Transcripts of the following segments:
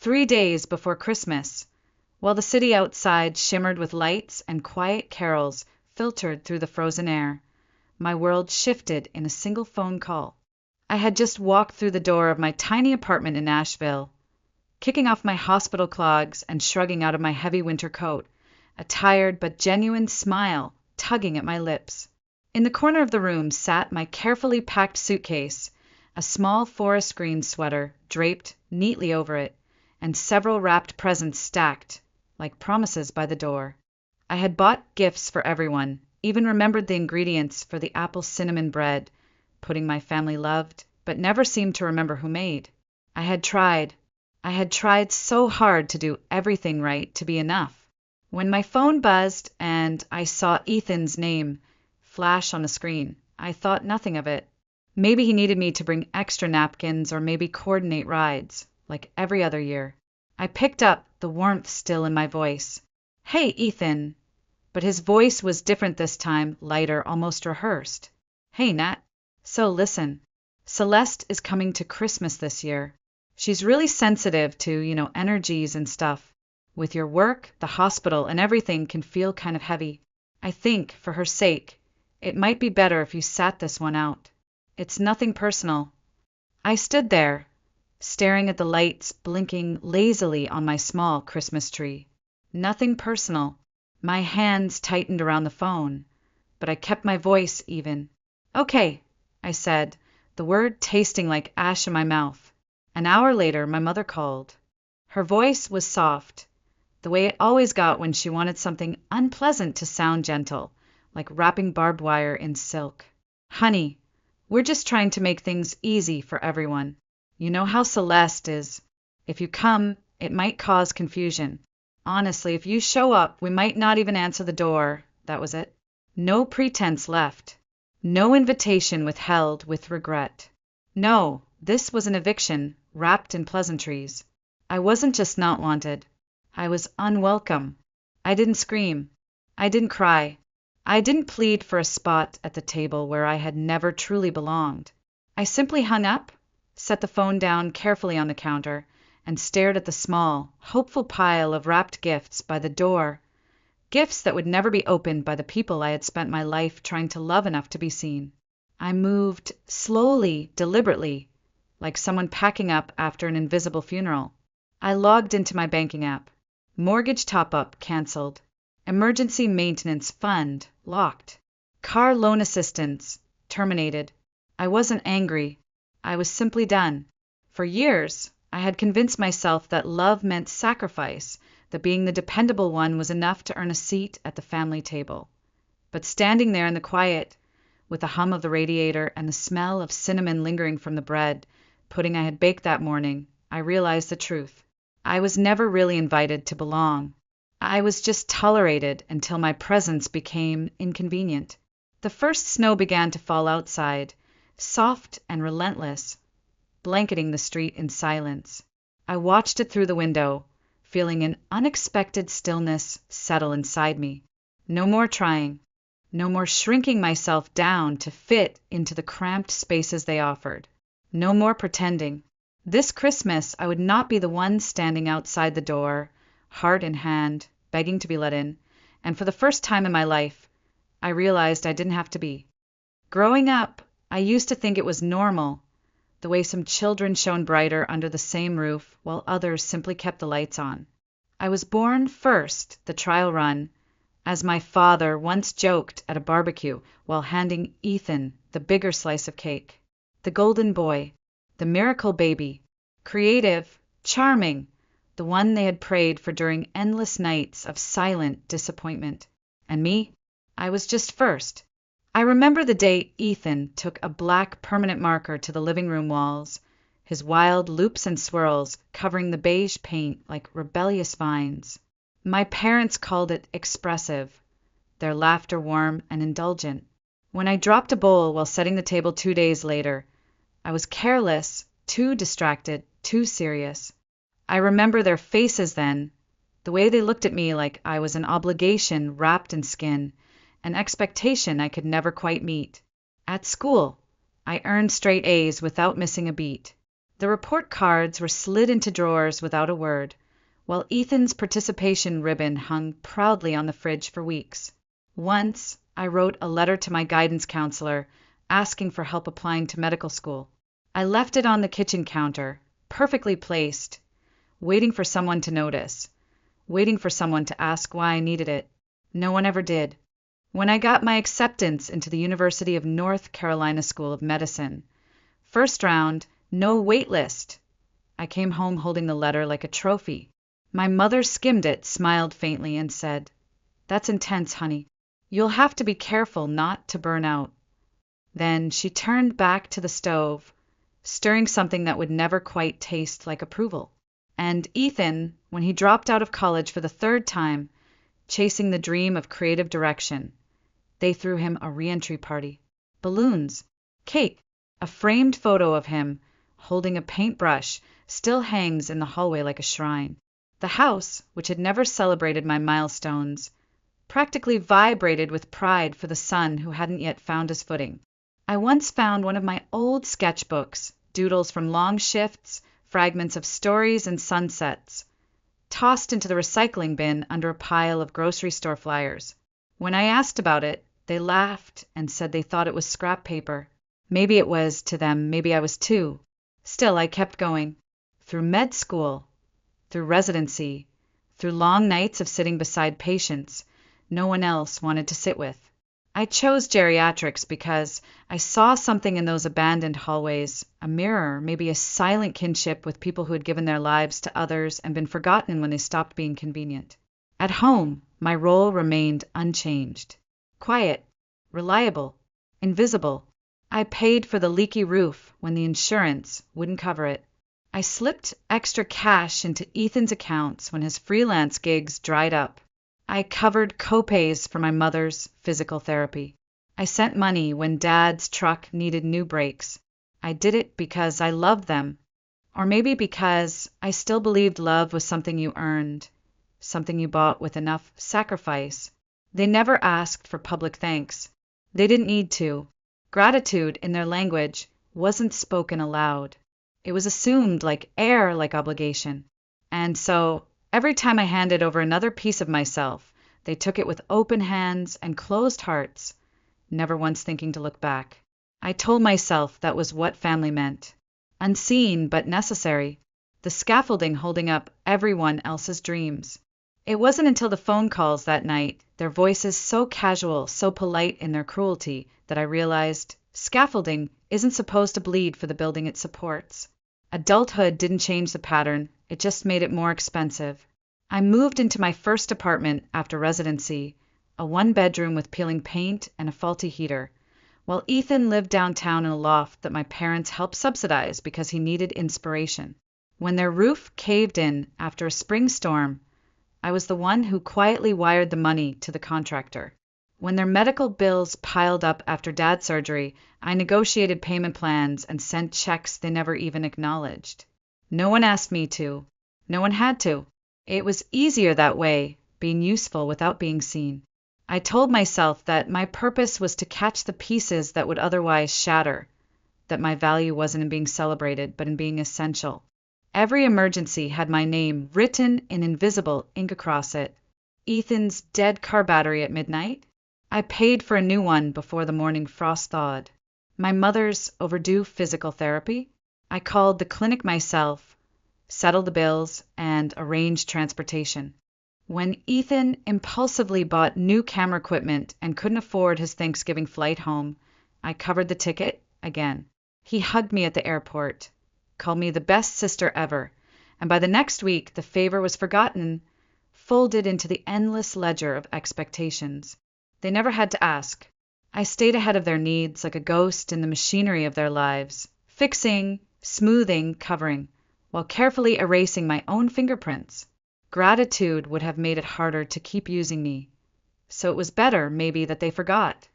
3 days before Christmas, while the city outside shimmered with lights and quiet carols filtered through the frozen air, my world shifted in a single phone call. I had just walked through the door of my tiny apartment in Nashville, kicking off my hospital clogs and shrugging out of my heavy winter coat, a tired but genuine smile tugging at my lips. In the corner of the room sat my carefully packed suitcase, a small forest green sweater draped neatly over it, and several wrapped presents stacked like promises by the door. I had bought gifts for everyone, even remembered the ingredients for the apple cinnamon bread, pudding my family loved, but never seemed to remember who made. I had tried so hard to do everything right to be enough. When my phone buzzed and I saw Ethan's name flash on the screen, I thought nothing of it. Maybe he needed me to bring extra napkins or maybe coordinate rides, like every other year. I picked up, the warmth still in my voice. "Hey, Ethan." But his voice was different this time, lighter, almost rehearsed. "Hey, Nat. So listen, Celeste is coming to Christmas this year. She's really sensitive to, energies and stuff. With your work, the hospital, and everything can feel kind of heavy. I think, for her sake, it might be better if you sat this one out. It's nothing personal." I stood there, staring at the lights blinking lazily on my small Christmas tree. Nothing personal. My hands tightened around the phone, but I kept my voice even. "Okay," I said, the word tasting like ash in my mouth. An hour later, my mother called. Her voice was soft, the way it always got when she wanted something unpleasant to sound gentle, like wrapping barbed wire in silk. "Honey, we're just trying to make things easy for everyone. You know how Celeste is. If you come, it might cause confusion. Honestly, if you show up, we might not even answer the door." That was it. No pretense left. No invitation withheld with regret. No, this was an eviction wrapped in pleasantries. I wasn't just not wanted. I was unwelcome. I didn't scream. I didn't cry. I didn't plead for a spot at the table where I had never truly belonged. I simply hung up, set the phone down carefully on the counter, and stared at the small, hopeful pile of wrapped gifts by the door. Gifts that would never be opened by the people I had spent my life trying to love enough to be seen. I moved slowly, deliberately, like someone packing up after an invisible funeral. I logged into my banking app. Mortgage top-up canceled. Emergency maintenance fund locked. Car loan assistance terminated. I wasn't angry. I was simply done. For years, I had convinced myself that love meant sacrifice, that being the dependable one was enough to earn a seat at the family table. But standing there in the quiet, with the hum of the radiator and the smell of cinnamon lingering from the bread, pudding I had baked that morning, I realized the truth. I was never really invited to belong. I was just tolerated until my presence became inconvenient. The first snow began to fall outside, soft and relentless, blanketing the street in silence. I watched it through the window, feeling an unexpected stillness settle inside me. No more trying. No more shrinking myself down to fit into the cramped spaces they offered. No more pretending. This Christmas, I would not be the one standing outside the door, heart in hand, begging to be let in, and for the first time in my life, I realized I didn't have to be. Growing up, I used to think it was normal, the way some children shone brighter under the same roof while others simply kept the lights on. I was born first, the trial run, as my father once joked at a barbecue while handing Ethan the bigger slice of cake. The golden boy, the miracle baby, creative, charming, the one they had prayed for during endless nights of silent disappointment. And me? I was just first. I remember the day Ethan took a black permanent marker to the living room walls, his wild loops and swirls covering the beige paint like rebellious vines. My parents called it expressive, their laughter warm and indulgent. When I dropped a bowl while setting the table 2 days later, I was careless, too distracted, too serious. I remember their faces then, the way they looked at me like I was an obligation wrapped in skin, an expectation I could never quite meet. At school, I earned straight A's without missing a beat. The report cards were slid into drawers without a word, while Ethan's participation ribbon hung proudly on the fridge for weeks. Once, I wrote a letter to my guidance counselor asking for help applying to medical school. I left it on the kitchen counter, perfectly placed, waiting for someone to notice, waiting for someone to ask why I needed it. No one ever did. When I got my acceptance into the University of North Carolina School of Medicine, first round, no wait list, I came home holding the letter like a trophy. My mother skimmed it, smiled faintly, and said, "That's intense, honey. You'll have to be careful not to burn out." Then she turned back to the stove, stirring something that would never quite taste like approval. And Ethan, when he dropped out of college for the third time, chasing the dream of creative direction, they threw him a re-entry party. Balloons, cake, a framed photo of him holding a paintbrush still hangs in the hallway like a shrine. The house, which had never celebrated my milestones, practically vibrated with pride for the son who hadn't yet found his footing. I once found one of my old sketchbooks, doodles from long shifts, fragments of stories and sunsets, tossed into the recycling bin under a pile of grocery store flyers. When I asked about it, they laughed and said they thought it was scrap paper. Maybe it was to them, maybe I was too. Still, I kept going. Through med school, through residency, through long nights of sitting beside patients no one else wanted to sit with. I chose geriatrics because I saw something in those abandoned hallways, a mirror, maybe a silent kinship with people who had given their lives to others and been forgotten when they stopped being convenient. At home, my role remained unchanged. Quiet, reliable, invisible. I paid for the leaky roof when the insurance wouldn't cover it. I slipped extra cash into Ethan's accounts when his freelance gigs dried up. I covered copays for my mother's physical therapy. I sent money when Dad's truck needed new brakes. I did it because I loved them, or maybe because I still believed love was something you earned, something you bought with enough sacrifice. They never asked for public thanks. They didn't need to. Gratitude, in their language, wasn't spoken aloud. It was assumed like air, like obligation. And so, every time I handed over another piece of myself, they took it with open hands and closed hearts, never once thinking to look back. I told myself that was what family meant. Unseen but necessary. The scaffolding holding up everyone else's dreams. It wasn't until the phone calls that night, their voices so casual, so polite in their cruelty, that I realized scaffolding isn't supposed to bleed for the building it supports. Adulthood didn't change the pattern, it just made it more expensive. I moved into my first apartment after residency, a one-bedroom with peeling paint and a faulty heater, while Ethan lived downtown in a loft that my parents helped subsidize because he needed inspiration. When their roof caved in after a spring storm, I was the one who quietly wired the money to the contractor. When their medical bills piled up after Dad's surgery, I negotiated payment plans and sent checks they never even acknowledged. No one asked me to. No one had to. It was easier that way, being useful without being seen. I told myself that my purpose was to catch the pieces that would otherwise shatter, that my value wasn't in being celebrated, but in being essential. Every emergency had my name written in invisible ink across it. Ethan's dead car battery at midnight? I paid for a new one before the morning frost thawed. My mother's overdue physical therapy? I called the clinic myself, settled the bills, and arranged transportation. When Ethan impulsively bought new camera equipment and couldn't afford his Thanksgiving flight home, I covered the ticket again. He hugged me at the airport, called me the best sister ever, and by the next week the favor was forgotten, folded into the endless ledger of expectations. They never had to ask. I stayed ahead of their needs like a ghost in the machinery of their lives, fixing, smoothing, covering, while carefully erasing my own fingerprints. Gratitude would have made it harder to keep using me. So it was better, maybe, that they forgot.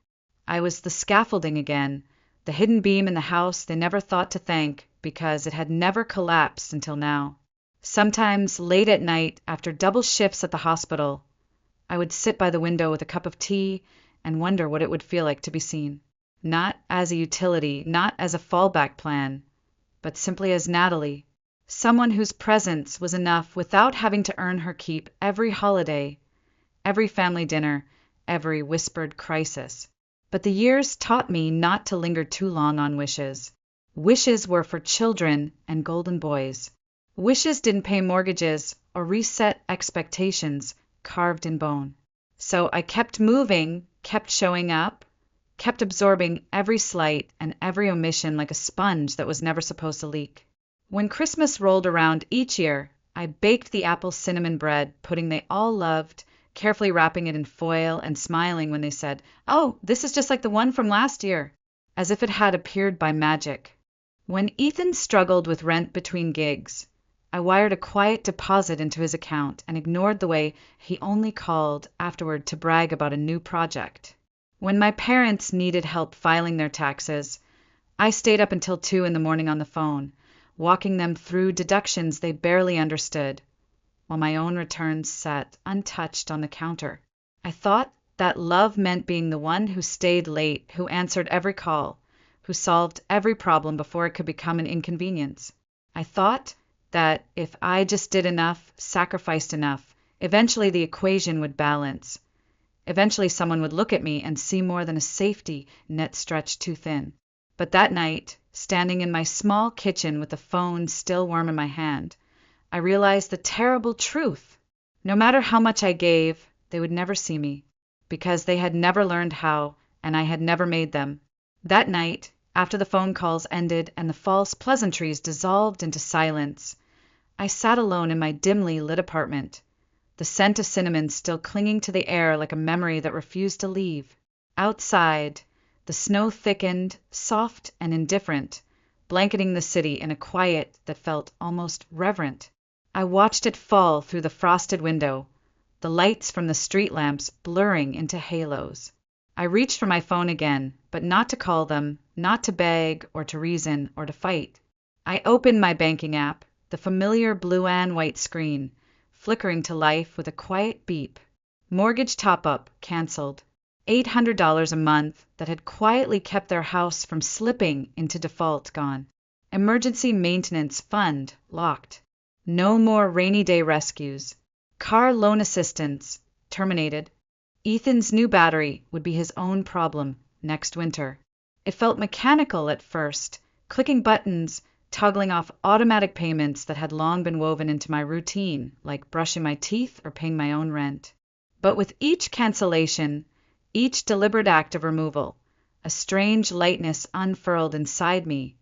I was the scaffolding again, the hidden beam in the house they never thought to thank because it had never collapsed until now. Sometimes late at night, after double shifts at the hospital, I would sit by the window with a cup of tea and wonder what it would feel like to be seen. Not as a utility, not as a fallback plan, but simply as Natalie, someone whose presence was enough without having to earn her keep every holiday, every family dinner, every whispered crisis. But the years taught me not to linger too long on wishes. Wishes were for children and golden boys. Wishes didn't pay mortgages or reset expectations carved in bone. So I kept moving, kept showing up, kept absorbing every slight and every omission like a sponge that was never supposed to leak. When Christmas rolled around each year, I baked the apple cinnamon bread, pudding they all loved, carefully wrapping it in foil and smiling when they said, "Oh, this is just like the one from last year," as if it had appeared by magic. When Ethan struggled with rent between gigs, I wired a quiet deposit into his account and ignored the way he only called afterward to brag about a new project. When my parents needed help filing their taxes, I stayed up until 2 in the morning on the phone, walking them through deductions they barely understood, while my own returns sat untouched on the counter. I thought that love meant being the one who stayed late, who answered every call, who solved every problem before it could become an inconvenience. I thought that if I just did enough, sacrificed enough, eventually the equation would balance. Eventually someone would look at me and see more than a safety net stretched too thin. But that night, standing in my small kitchen with the phone still warm in my hand, I realized the terrible truth. No matter how much I gave, they would never see me, because they had never learned how, and I had never made them. That night, after the phone calls ended and the false pleasantries dissolved into silence, I sat alone in my dimly lit apartment, the scent of cinnamon still clinging to the air like a memory that refused to leave. Outside, the snow thickened, soft and indifferent, blanketing the city in a quiet that felt almost reverent. I watched it fall through the frosted window, the lights from the street lamps blurring into halos. I reached for my phone again, but not to call them, not to beg or to reason or to fight. I opened my banking app, the familiar blue and white screen, flickering to life with a quiet beep. Mortgage top-up canceled. $800 a month that had quietly kept their house from slipping into default gone. Emergency maintenance fund locked. No more rainy day rescues. Car loan assistance terminated. Ethan's new battery would be his own problem next winter. It felt mechanical at first, clicking buttons, toggling off automatic payments that had long been woven into my routine, like brushing my teeth or paying my own rent. But with each cancellation, each deliberate act of removal, a strange lightness unfurled inside me,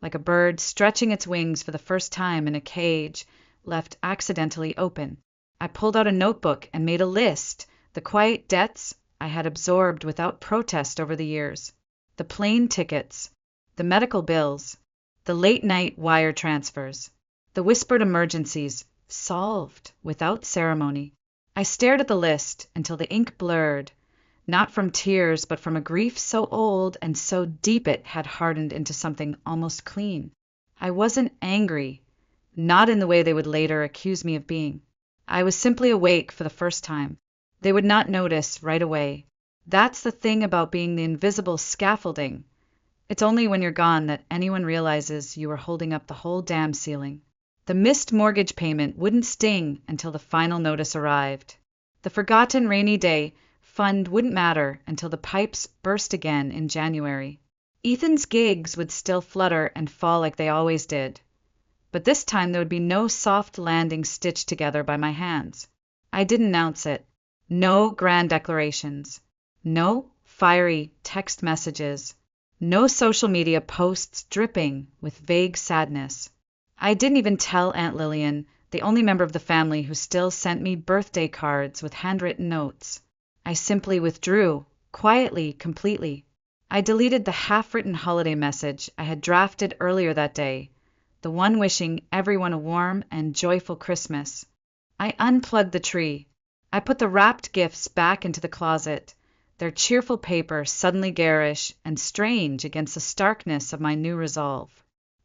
like a bird stretching its wings for the first time in a cage left accidentally open. I pulled out a notebook and made a list, the quiet debts I had absorbed without protest over the years, the plane tickets, the medical bills, the late-night wire transfers, the whispered emergencies, solved without ceremony. I stared at the list until the ink blurred, not from tears but from a grief so old and so deep it had hardened into something almost clean. I wasn't angry, not in the way they would later accuse me of being. I was simply awake for the first time. They would not notice right away. That's the thing about being the invisible scaffolding. It's only when you're gone that anyone realizes you were holding up the whole damn ceiling. The missed mortgage payment wouldn't sting until the final notice arrived. The forgotten rainy day fund wouldn't matter until the pipes burst again in January. Ethan's gigs would still flutter and fall like they always did. But this time there would be no soft landing stitched together by my hands. I didn't announce it. No grand declarations. No fiery text messages. No social media posts dripping with vague sadness. I didn't even tell Aunt Lillian, the only member of the family who still sent me birthday cards with handwritten notes. I simply withdrew, quietly, completely. I deleted the half-written holiday message I had drafted earlier that day, the one wishing everyone a warm and joyful Christmas. I unplugged the tree. I put the wrapped gifts back into the closet, their cheerful paper suddenly garish and strange against the starkness of my new resolve.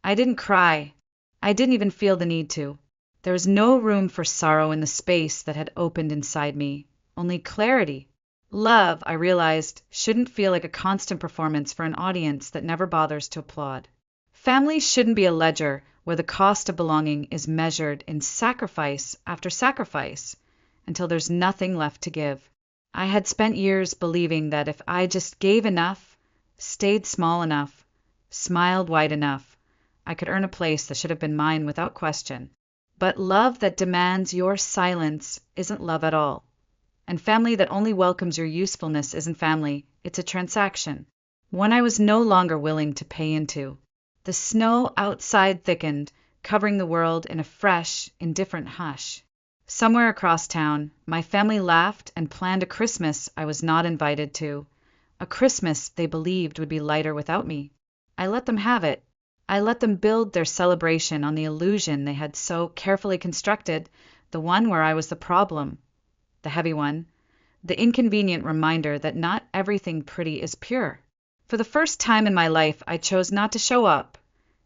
I didn't cry. I didn't even feel the need to. There was no room for sorrow in the space that had opened inside me, only clarity. Love, I realized, shouldn't feel like a constant performance for an audience that never bothers to applaud. Family shouldn't be a ledger where the cost of belonging is measured in sacrifice after sacrifice until there's nothing left to give. I had spent years believing that if I just gave enough, stayed small enough, smiled wide enough, I could earn a place that should have been mine without question. But love that demands your silence isn't love at all. And family that only welcomes your usefulness isn't family, it's a transaction. One I was no longer willing to pay into. The snow outside thickened, covering the world in a fresh, indifferent hush. Somewhere across town, my family laughed and planned a Christmas I was not invited to. A Christmas they believed would be lighter without me. I let them have it. I let them build their celebration on the illusion they had so carefully constructed, the one where I was the problem, the heavy one, the inconvenient reminder that not everything pretty is pure. For the first time in my life, I chose not to show up,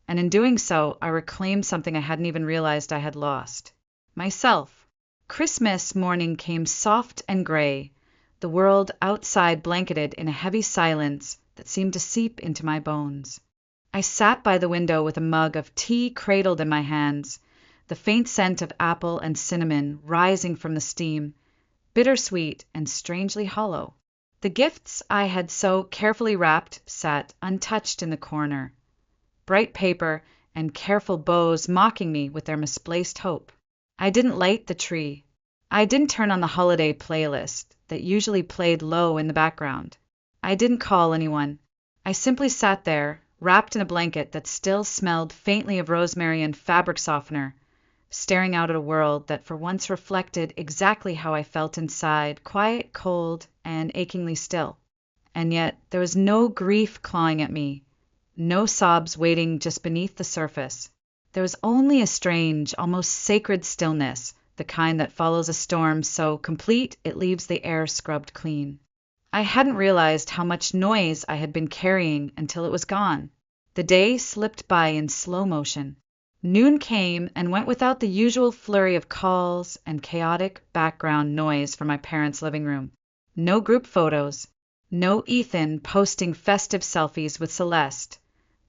and in doing so, I reclaimed something I hadn't even realized I had lost. Myself. Christmas morning came soft and gray, the world outside blanketed in a heavy silence that seemed to seep into my bones. I sat by the window with a mug of tea cradled in my hands, the faint scent of apple and cinnamon rising from the steam, bittersweet and strangely hollow. The gifts I had so carefully wrapped sat untouched in the corner, bright paper and careful bows mocking me with their misplaced hope. I didn't light the tree. I didn't turn on the holiday playlist that usually played low in the background. I didn't call anyone. I simply sat there, wrapped in a blanket that still smelled faintly of rosemary and fabric softener, staring out at a world that for once reflected exactly how I felt inside, quiet, cold, and achingly still. And yet there was no grief clawing at me, no sobs waiting just beneath the surface. There was only a strange, almost sacred stillness, the kind that follows a storm so complete it leaves the air scrubbed clean. I hadn't realized how much noise I had been carrying until it was gone. The day slipped by in slow motion. Noon came and went without the usual flurry of calls and chaotic background noise from my parents' living room. No group photos. No Ethan posting festive selfies with Celeste,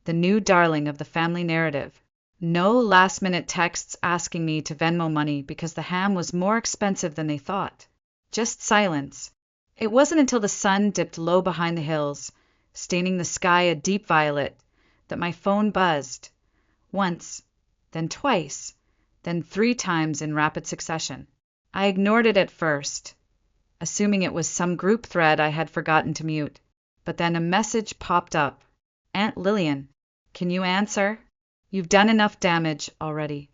the new darling of the family narrative. No last-minute texts asking me to Venmo money because the ham was more expensive than they thought. Just silence. It wasn't until the sun dipped low behind the hills, staining the sky a deep violet, that my phone buzzed. Once, then twice, then 3 times in rapid succession. I ignored it at first, assuming it was some group thread I had forgotten to mute. But then a message popped up. Aunt Lillian, can you answer? You've done enough damage already.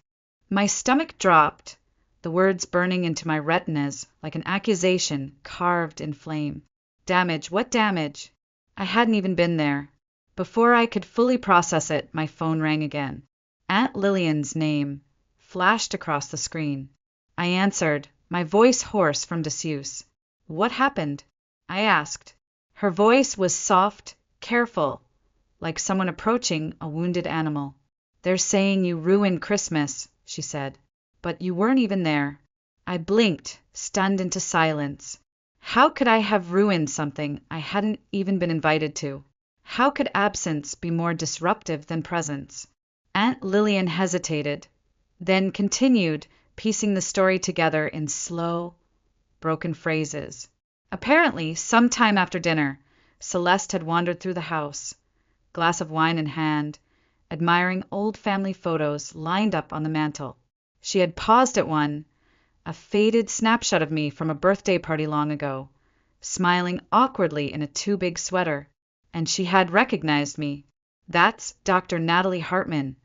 My stomach dropped, the words burning into my retinas like an accusation carved in flame. Damage? What damage? I hadn't even been there. Before I could fully process it, my phone rang again. Aunt Lillian's name flashed across the screen. I answered, my voice hoarse from disuse. What happened? I asked. Her voice was soft, careful, like someone approaching a wounded animal. They're saying you ruined Christmas, she said. But you weren't even there. I blinked, stunned into silence. How could I have ruined something I hadn't even been invited to? How could absence be more disruptive than presence? Aunt Lillian hesitated, then continued, piecing the story together in slow, broken phrases. Apparently, some time after dinner, Celeste had wandered through the house, glass of wine in hand, admiring old family photos lined up on the mantel. She had paused at one, a faded snapshot of me from a birthday party long ago, smiling awkwardly in a too big sweater, and she had recognized me. That's Dr. Natalie Hartman,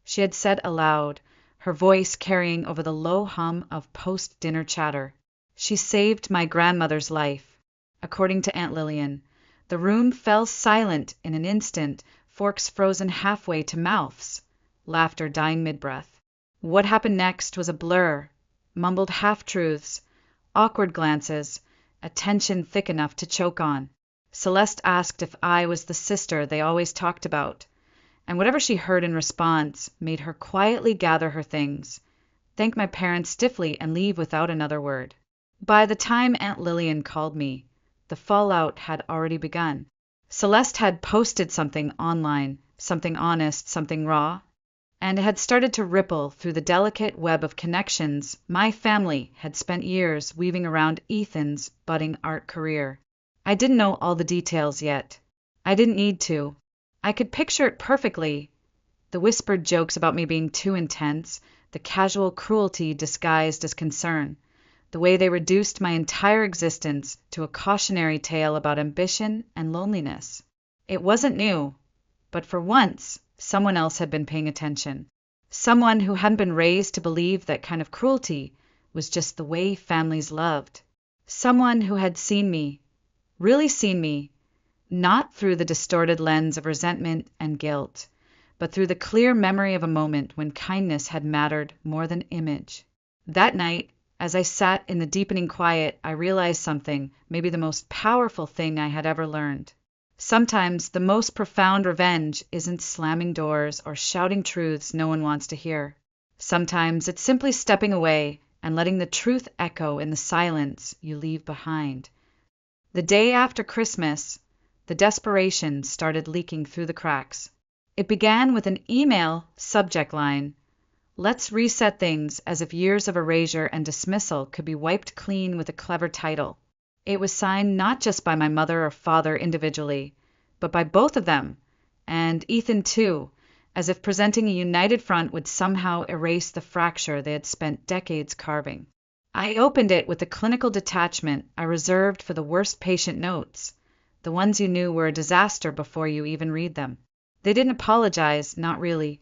she had said aloud, her voice carrying over the low hum of post-dinner chatter. She saved my grandmother's life. According to Aunt Lillian, the room fell silent in an instant, forks frozen halfway to mouths, laughter dying mid-breath. What happened next was a blur, mumbled half-truths, awkward glances, a tension thick enough to choke on. Celeste asked if I was the sister they always talked about, and whatever she heard in response made her quietly gather her things, thank my parents stiffly, and leave without another word. By the time Aunt Lillian called me, the fallout had already begun. Celeste had posted something online something honest, something raw. And it had started to ripple through the delicate web of connections my family had spent years weaving around Ethan's budding art career. I didn't know all the details yet. I didn't need to. I could picture it perfectly. The whispered jokes about me being too intense, the casual cruelty disguised as concern, the way they reduced my entire existence to a cautionary tale about ambition and loneliness. It wasn't new, but for once, someone else had been paying attention. Someone who hadn't been raised to believe that kind of cruelty was just the way families loved. Someone who had seen me, really seen me, not through the distorted lens of resentment and guilt, but through the clear memory of a moment when kindness had mattered more than image. That night, as I sat in the deepening quiet, I realized something, maybe the most powerful thing I had ever learned. Sometimes the most profound revenge isn't slamming doors or shouting truths no one wants to hear. Sometimes it's simply stepping away and letting the truth echo in the silence you leave behind. The day after Christmas, the desperation started leaking through the cracks. It began with an email subject line, "Let's reset things," as if years of erasure and dismissal could be wiped clean with a clever title. It was signed not just by my mother or father individually, but by both of them, and Ethan too, as if presenting a united front would somehow erase the fracture they had spent decades carving. I opened it with the clinical detachment I reserved for the worst patient notes, the ones you knew were a disaster before you even read them. They didn't apologize, not really.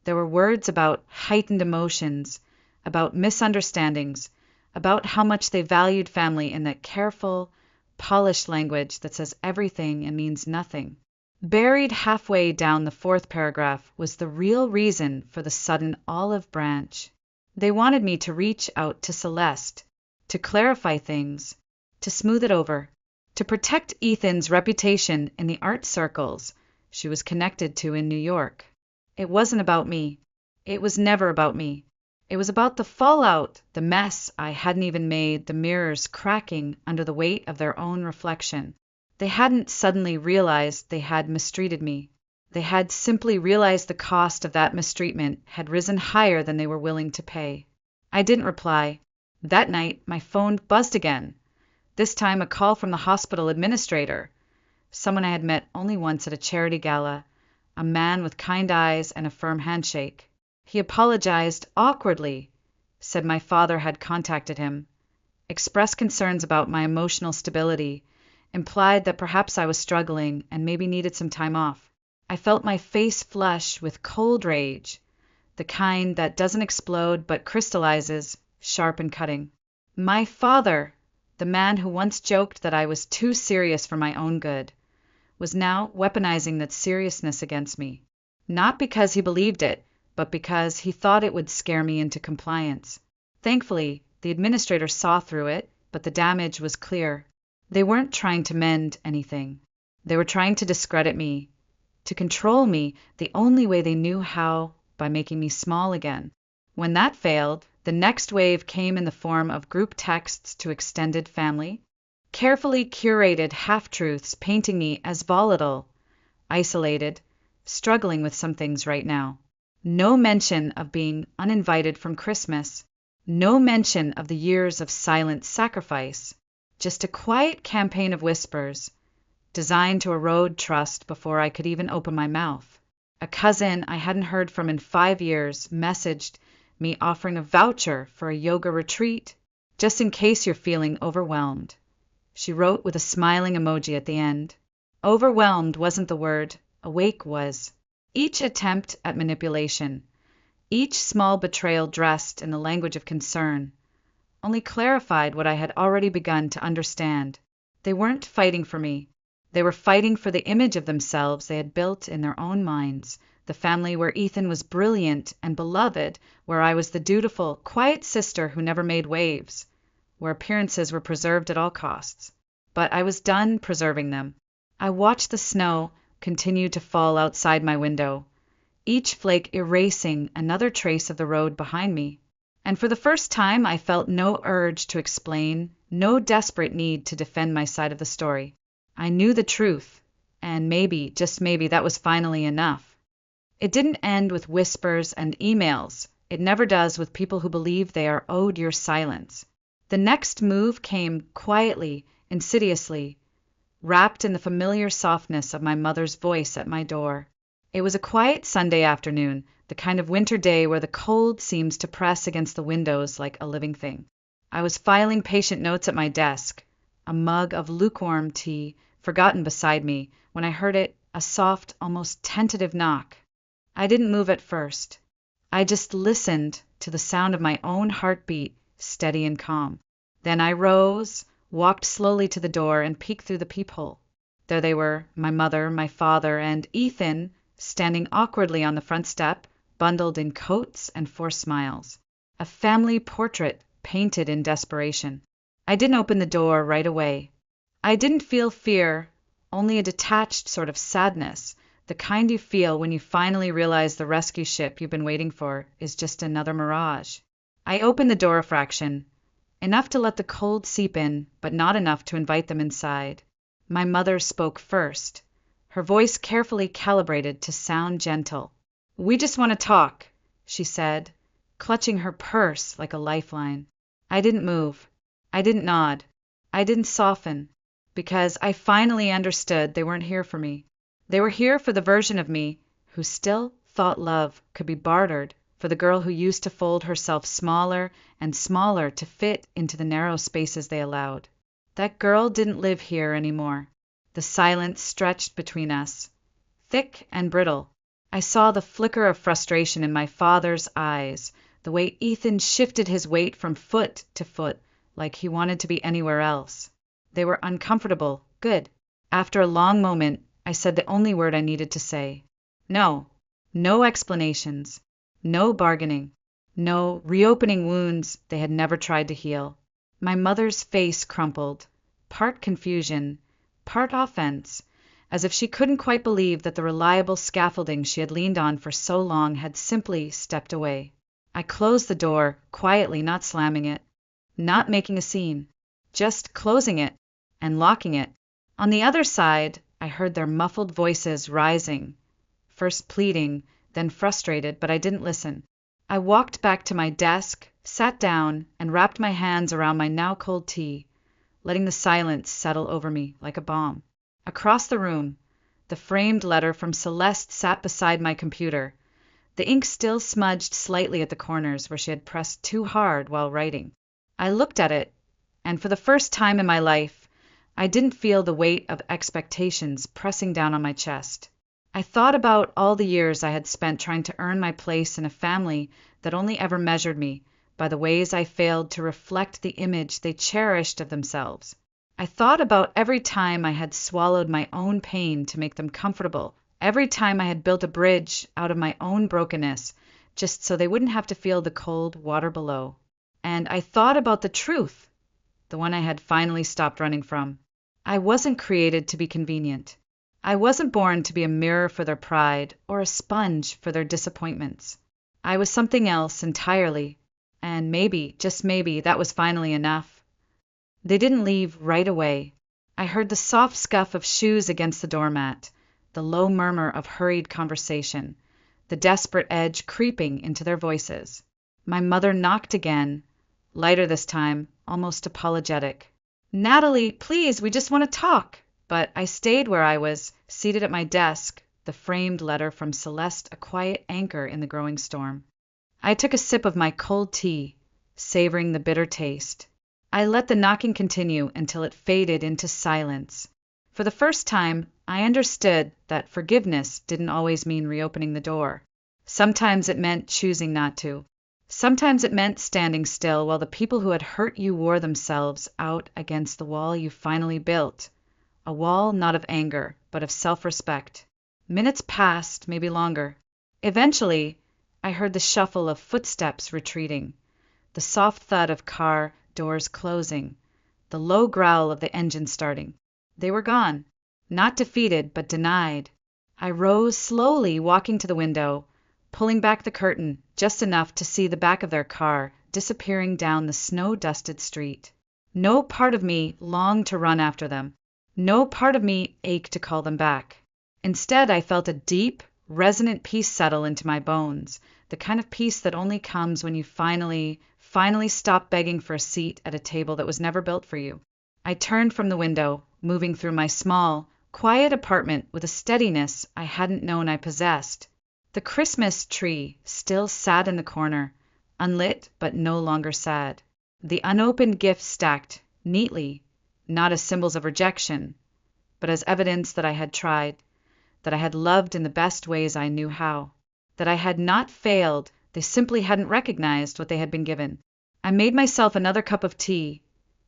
There were words about heightened emotions, about misunderstandings, about how much they valued family in that careful, polished language that says everything and means nothing. Buried halfway down the fourth paragraph was the real reason for the sudden olive branch. They wanted me to reach out to Celeste, to clarify things, to smooth it over, to protect Ethan's reputation in the art circles she was connected to in New York. It wasn't about me. It was never about me. It was about the fallout, the mess I hadn't even made, the mirrors cracking under the weight of their own reflection. They hadn't suddenly realized they had mistreated me. They had simply realized the cost of that mistreatment had risen higher than they were willing to pay. I didn't reply. That night, my phone buzzed again. This time a call from the hospital administrator, someone I had met only once at a charity gala, a man with kind eyes and a firm handshake. He apologized awkwardly, said my father had contacted him, expressed concerns about my emotional stability, implied that perhaps I was struggling and maybe needed some time off. I felt my face flush with cold rage, the kind that doesn't explode but crystallizes, sharp and cutting. My father, the man who once joked that I was too serious for my own good, was now weaponizing that seriousness against me, not because he believed it, but because he thought it would scare me into compliance. Thankfully, the administrator saw through it, but the damage was clear. They weren't trying to mend anything. They were trying to discredit me, to control me the only way they knew how, by making me small again. When that failed, the next wave came in the form of group texts to extended family, carefully curated half-truths painting me as volatile, isolated, struggling with some things right now. No mention of being uninvited from Christmas. No mention of the years of silent sacrifice. Just a quiet campaign of whispers, designed to erode trust before I could even open my mouth. A cousin I hadn't heard from in 5 years messaged me offering a voucher for a yoga retreat, just in case you're feeling overwhelmed. She wrote with a smiling emoji at the end. Overwhelmed wasn't the word, awake was. Each attempt at manipulation, each small betrayal dressed in the language of concern, only clarified what I had already begun to understand. They weren't fighting for me. They were fighting for the image of themselves they had built in their own minds, the family where Ethan was brilliant and beloved, where I was the dutiful, quiet sister who never made waves, where appearances were preserved at all costs. But I was done preserving them. I watched the snow continue to fall outside my window, each flake erasing another trace of the road behind me. And for the first time I felt no urge to explain, no desperate need to defend my side of the story. I knew the truth, and maybe, just maybe, that was finally enough. It didn't end with whispers and emails. It never does with people who believe they are owed your silence. The next move came quietly, insidiously, wrapped in the familiar softness of my mother's voice at my door. It was a quiet Sunday afternoon, the kind of winter day where the cold seems to press against the windows like a living thing. I was filing patient notes at my desk, a mug of lukewarm tea forgotten beside me, when I heard it, a soft, almost tentative knock. I didn't move at first. I just listened to the sound of my own heartbeat, steady and calm. Then I rose, walked slowly to the door, and peeked through the peephole. There they were, my mother, my father, and Ethan, standing awkwardly on the front step, bundled in coats and forced smiles. A family portrait painted in desperation. I didn't open the door right away. I didn't feel fear, only a detached sort of sadness, the kind you feel when you finally realize the rescue ship you've been waiting for is just another mirage. I opened the door a fraction, enough to let the cold seep in, but not enough to invite them inside. My mother spoke first, her voice carefully calibrated to sound gentle. "We just want to talk," she said, clutching her purse like a lifeline. I didn't move. I didn't nod. I didn't soften, because I finally understood they weren't here for me. They were here for the version of me who still thought love could be bartered, for the girl who used to fold herself smaller and smaller to fit into the narrow spaces they allowed. That girl didn't live here anymore. The silence stretched between us, thick and brittle. I saw the flicker of frustration in my father's eyes, the way Ethan shifted his weight from foot to foot, like he wanted to be anywhere else. They were uncomfortable. Good. After a long moment, I said the only word I needed to say. No. No explanations. No bargaining. No reopening wounds they had never tried to heal. My mother's face crumpled, part confusion, part offense, as if she couldn't quite believe that the reliable scaffolding she had leaned on for so long had simply stepped away. I closed the door, quietly, not slamming it, not making a scene, just closing it and locking it. On the other side, I heard their muffled voices rising, first pleading, then frustrated, but I didn't listen. I walked back to my desk, sat down, and wrapped my hands around my now cold tea, letting the silence settle over me like a bomb. Across the room, the framed letter from Celeste sat beside my computer, the ink still smudged slightly at the corners where she had pressed too hard while writing. I looked at it, and for the first time in my life, I didn't feel the weight of expectations pressing down on my chest. I thought about all the years I had spent trying to earn my place in a family that only ever measured me by the ways I failed to reflect the image they cherished of themselves. I thought about every time I had swallowed my own pain to make them comfortable, every time I had built a bridge out of my own brokenness, just so they wouldn't have to feel the cold water below. And I thought about the truth, the one I had finally stopped running from. I wasn't created to be convenient. I wasn't born to be a mirror for their pride or a sponge for their disappointments. I was something else entirely, and maybe, just maybe, that was finally enough. They didn't leave right away. I heard the soft scuff of shoes against the doormat, the low murmur of hurried conversation, the desperate edge creeping into their voices. My mother knocked again, lighter this time, almost apologetic. "Natalie, please, we just want to talk." But I stayed where I was, seated at my desk, the framed letter from Celeste a quiet anchor in the growing storm. I took a sip of my cold tea, savoring the bitter taste. I let the knocking continue until it faded into silence. For the first time, I understood that forgiveness didn't always mean reopening the door. Sometimes it meant choosing not to. Sometimes it meant standing still while the people who had hurt you wore themselves out against the wall you finally built. A wall not of anger, but of self-respect. Minutes passed, maybe longer. Eventually, I heard the shuffle of footsteps retreating, the soft thud of car doors closing, the low growl of the engine starting. They were gone. Not defeated, but denied. I rose slowly, walking to the window, pulling back the curtain just enough to see the back of their car disappearing down the snow-dusted street. No part of me longed to run after them. No part of me ached to call them back. Instead, I felt a deep, resonant peace settle into my bones, the kind of peace that only comes when you finally stop begging for a seat at a table that was never built for you. I turned from the window, moving through my small, quiet apartment with a steadiness I hadn't known I possessed. The Christmas tree still sat in the corner, unlit but no longer sad. The unopened gifts stacked neatly, not as symbols of rejection, but as evidence that I had tried, that I had loved in the best ways I knew how, that I had not failed, they simply hadn't recognized what they had been given. I made myself another cup of tea,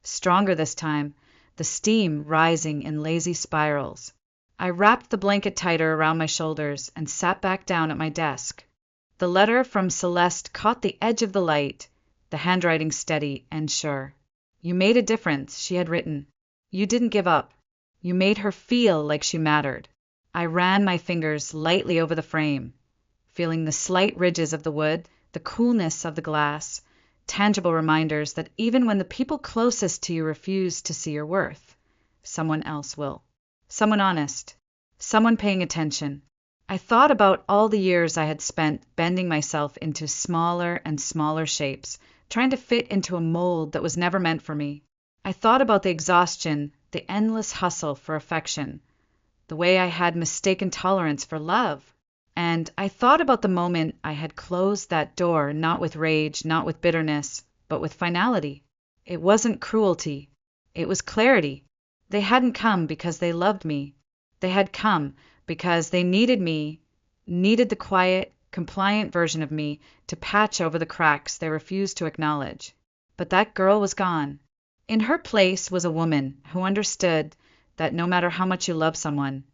stronger this time, the steam rising in lazy spirals. I wrapped the blanket tighter around my shoulders and sat back down at my desk. The letter from Celeste caught the edge of the light, the handwriting steady and sure. You made a difference, she had written. You didn't give up. You made her feel like she mattered. I ran my fingers lightly over the frame, feeling the slight ridges of the wood, the coolness of the glass, tangible reminders that even when the people closest to you refuse to see your worth, someone else will. Someone honest. Someone paying attention. I thought about all the years I had spent bending myself into smaller and smaller shapes, trying to fit into a mold that was never meant for me. I thought about the exhaustion, the endless hustle for affection, the way I had mistaken tolerance for love. And I thought about the moment I had closed that door, not with rage, not with bitterness, but with finality. It wasn't cruelty. It was clarity. They hadn't come because they loved me. They had come because they needed me, needed the quiet, compliant version of me to patch over the cracks they refused to acknowledge. But that girl was gone. In her place was a woman who understood that no matter how much you love someone,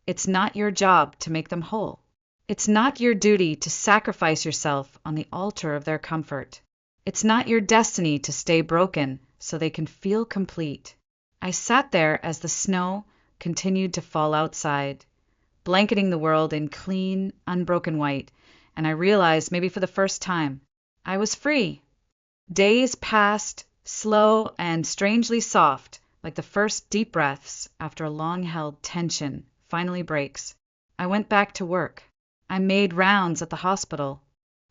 it's not your job to make them whole. It's not your duty to sacrifice yourself on the altar of their comfort. It's not your destiny to stay broken so they can feel complete. I sat there as the snow continued to fall outside, blanketing the world in clean, unbroken white, and I realized, maybe for the first time, I was free. Days passed, slow and strangely soft, like the first deep breaths after a long-held tension finally breaks. I went back to work. I made rounds at the hospital.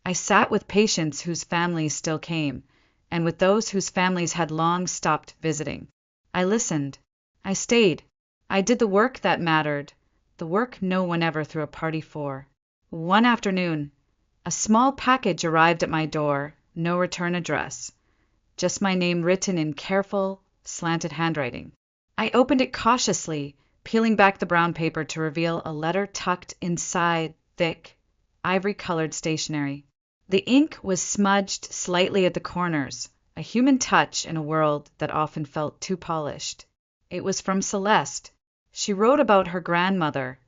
I sat with patients whose families still came, and with those whose families had long stopped visiting. I listened. I stayed. I did the work that mattered, the work no one ever threw a party for. One afternoon, a small package arrived at my door, no return address, just my name written in careful, slanted handwriting. I opened it cautiously, peeling back the brown paper to reveal a letter tucked inside thick, ivory-colored stationery. The ink was smudged slightly at the corners, a human touch in a world that often felt too polished. It was from Celeste. She wrote about her grandmother,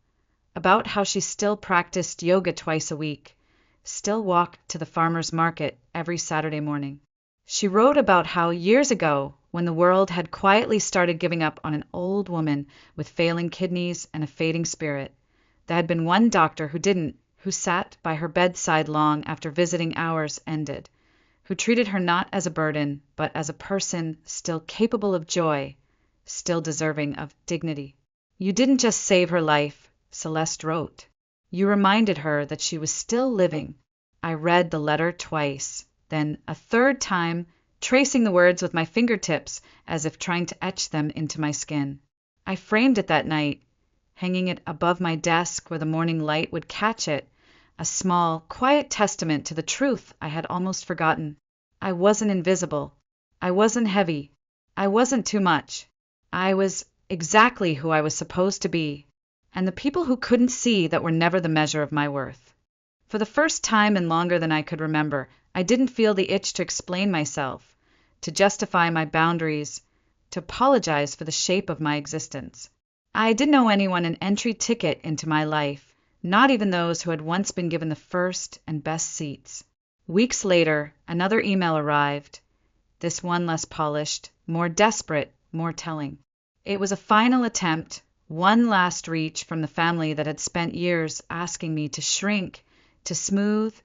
about how she still practiced yoga twice a week, still walked to the farmer's market every Saturday morning. She wrote about how years ago, when the world had quietly started giving up on an old woman with failing kidneys and a fading spirit, there had been one doctor who didn't, who sat by her bedside long after visiting hours ended, who treated her not as a burden, but as a person still capable of joy, still deserving of dignity. You didn't just save her life, Celeste wrote. You reminded her that she was still living. I read the letter twice, then a third time, tracing the words with my fingertips as if trying to etch them into my skin. I framed it that night, hanging it above my desk where the morning light would catch it, a small, quiet testament to the truth I had almost forgotten. I wasn't invisible. I wasn't heavy. I wasn't too much. I was exactly who I was supposed to be, and the people who couldn't see that were never the measure of my worth. For the first time in longer than I could remember, I didn't feel the itch to explain myself, to justify my boundaries, to apologize for the shape of my existence. I didn't owe anyone an entry ticket into my life, not even those who had once been given the first and best seats. Weeks later, another email arrived, this one less polished, more desperate, more telling. It was a final attempt, one last reach from the family that had spent years asking me to shrink, to smooth,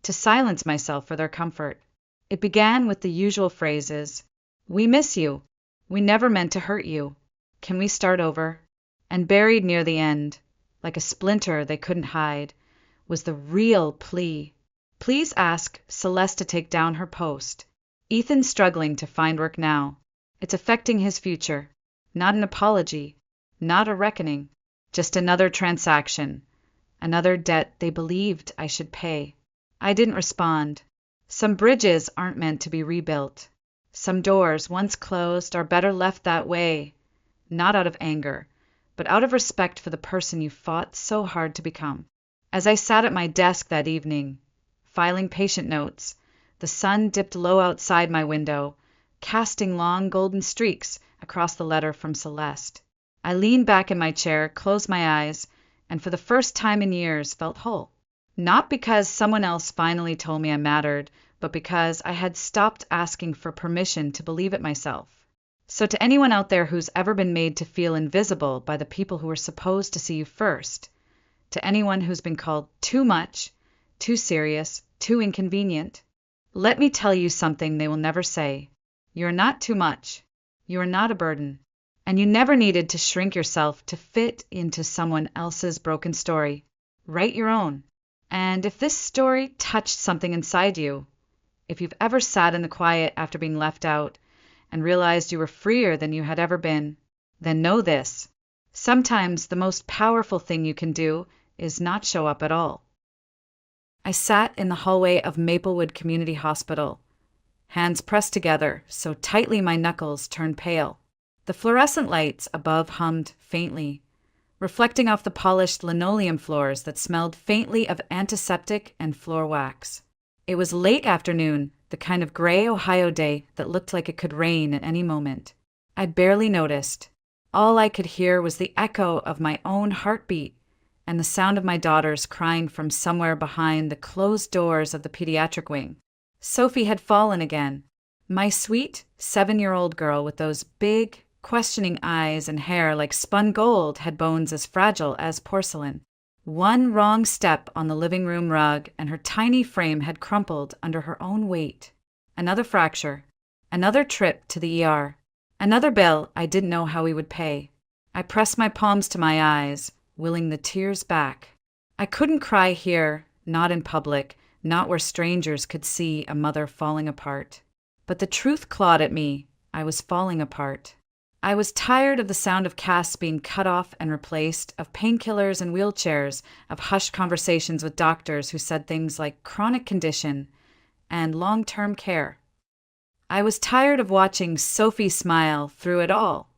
to silence myself for their comfort. It began with the usual phrases, "We miss you. We never meant to hurt you. Can we start over?" And buried near the end, like a splinter they couldn't hide, was the real plea. Please ask Celeste to take down her post. Ethan's struggling to find work now. It's affecting his future. Not an apology, not a reckoning, just another transaction, another debt they believed I should pay. I didn't respond. Some bridges aren't meant to be rebuilt. Some doors, once closed, are better left that way, not out of anger, but out of respect for the person you fought so hard to become. As I sat at my desk that evening, filing patient notes, the sun dipped low outside my window, casting long golden streaks across the letter from Celeste. I leaned back in my chair, closed my eyes, and for the first time in years felt whole. Not because someone else finally told me I mattered, but because I had stopped asking for permission to believe it myself. So to anyone out there who's ever been made to feel invisible by the people who were supposed to see you first, to anyone who's been called too much, too serious, too inconvenient, let me tell you something they will never say. You're not too much. You are not a burden. And you never needed to shrink yourself to fit into someone else's broken story. Write your own. And if this story touched something inside you, if you've ever sat in the quiet after being left out and realized you were freer than you had ever been, then know this. Sometimes the most powerful thing you can do is not show up at all. I sat in the hallway of Maplewood Community Hospital, hands pressed together so tightly my knuckles turned pale. The fluorescent lights above hummed faintly, reflecting off the polished linoleum floors that smelled faintly of antiseptic and floor wax. It was late afternoon, the kind of gray Ohio day that looked like it could rain at any moment. I barely noticed. All I could hear was the echo of my own heartbeat and the sound of my daughters crying from somewhere behind the closed doors of the pediatric wing. Sophie had fallen again. My sweet 7-year-old girl with those big, questioning eyes and hair like spun gold had bones as fragile as porcelain. One wrong step on the living room rug and her tiny frame had crumpled under her own weight. Another fracture. Another trip to the ER. Another bill I didn't know how we would pay. I pressed my palms to my eyes, willing the tears back. I couldn't cry here, not in public, not where strangers could see a mother falling apart. But the truth clawed at me. I was falling apart. I was tired of the sound of casts being cut off and replaced, of painkillers and wheelchairs, of hushed conversations with doctors who said things like chronic condition and long-term care. I was tired of watching Sophie smile through it all,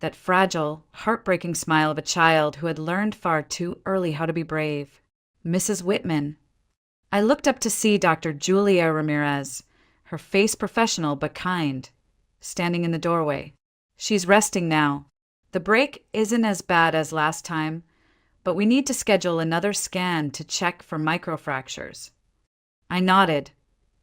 that fragile, heartbreaking smile of a child who had learned far too early how to be brave. Mrs. Whitman. I looked up to see Dr. Julia Ramirez, her face professional but kind, standing in the doorway. She's resting now. The break isn't as bad as last time, but we need to schedule another scan to check for microfractures. I nodded,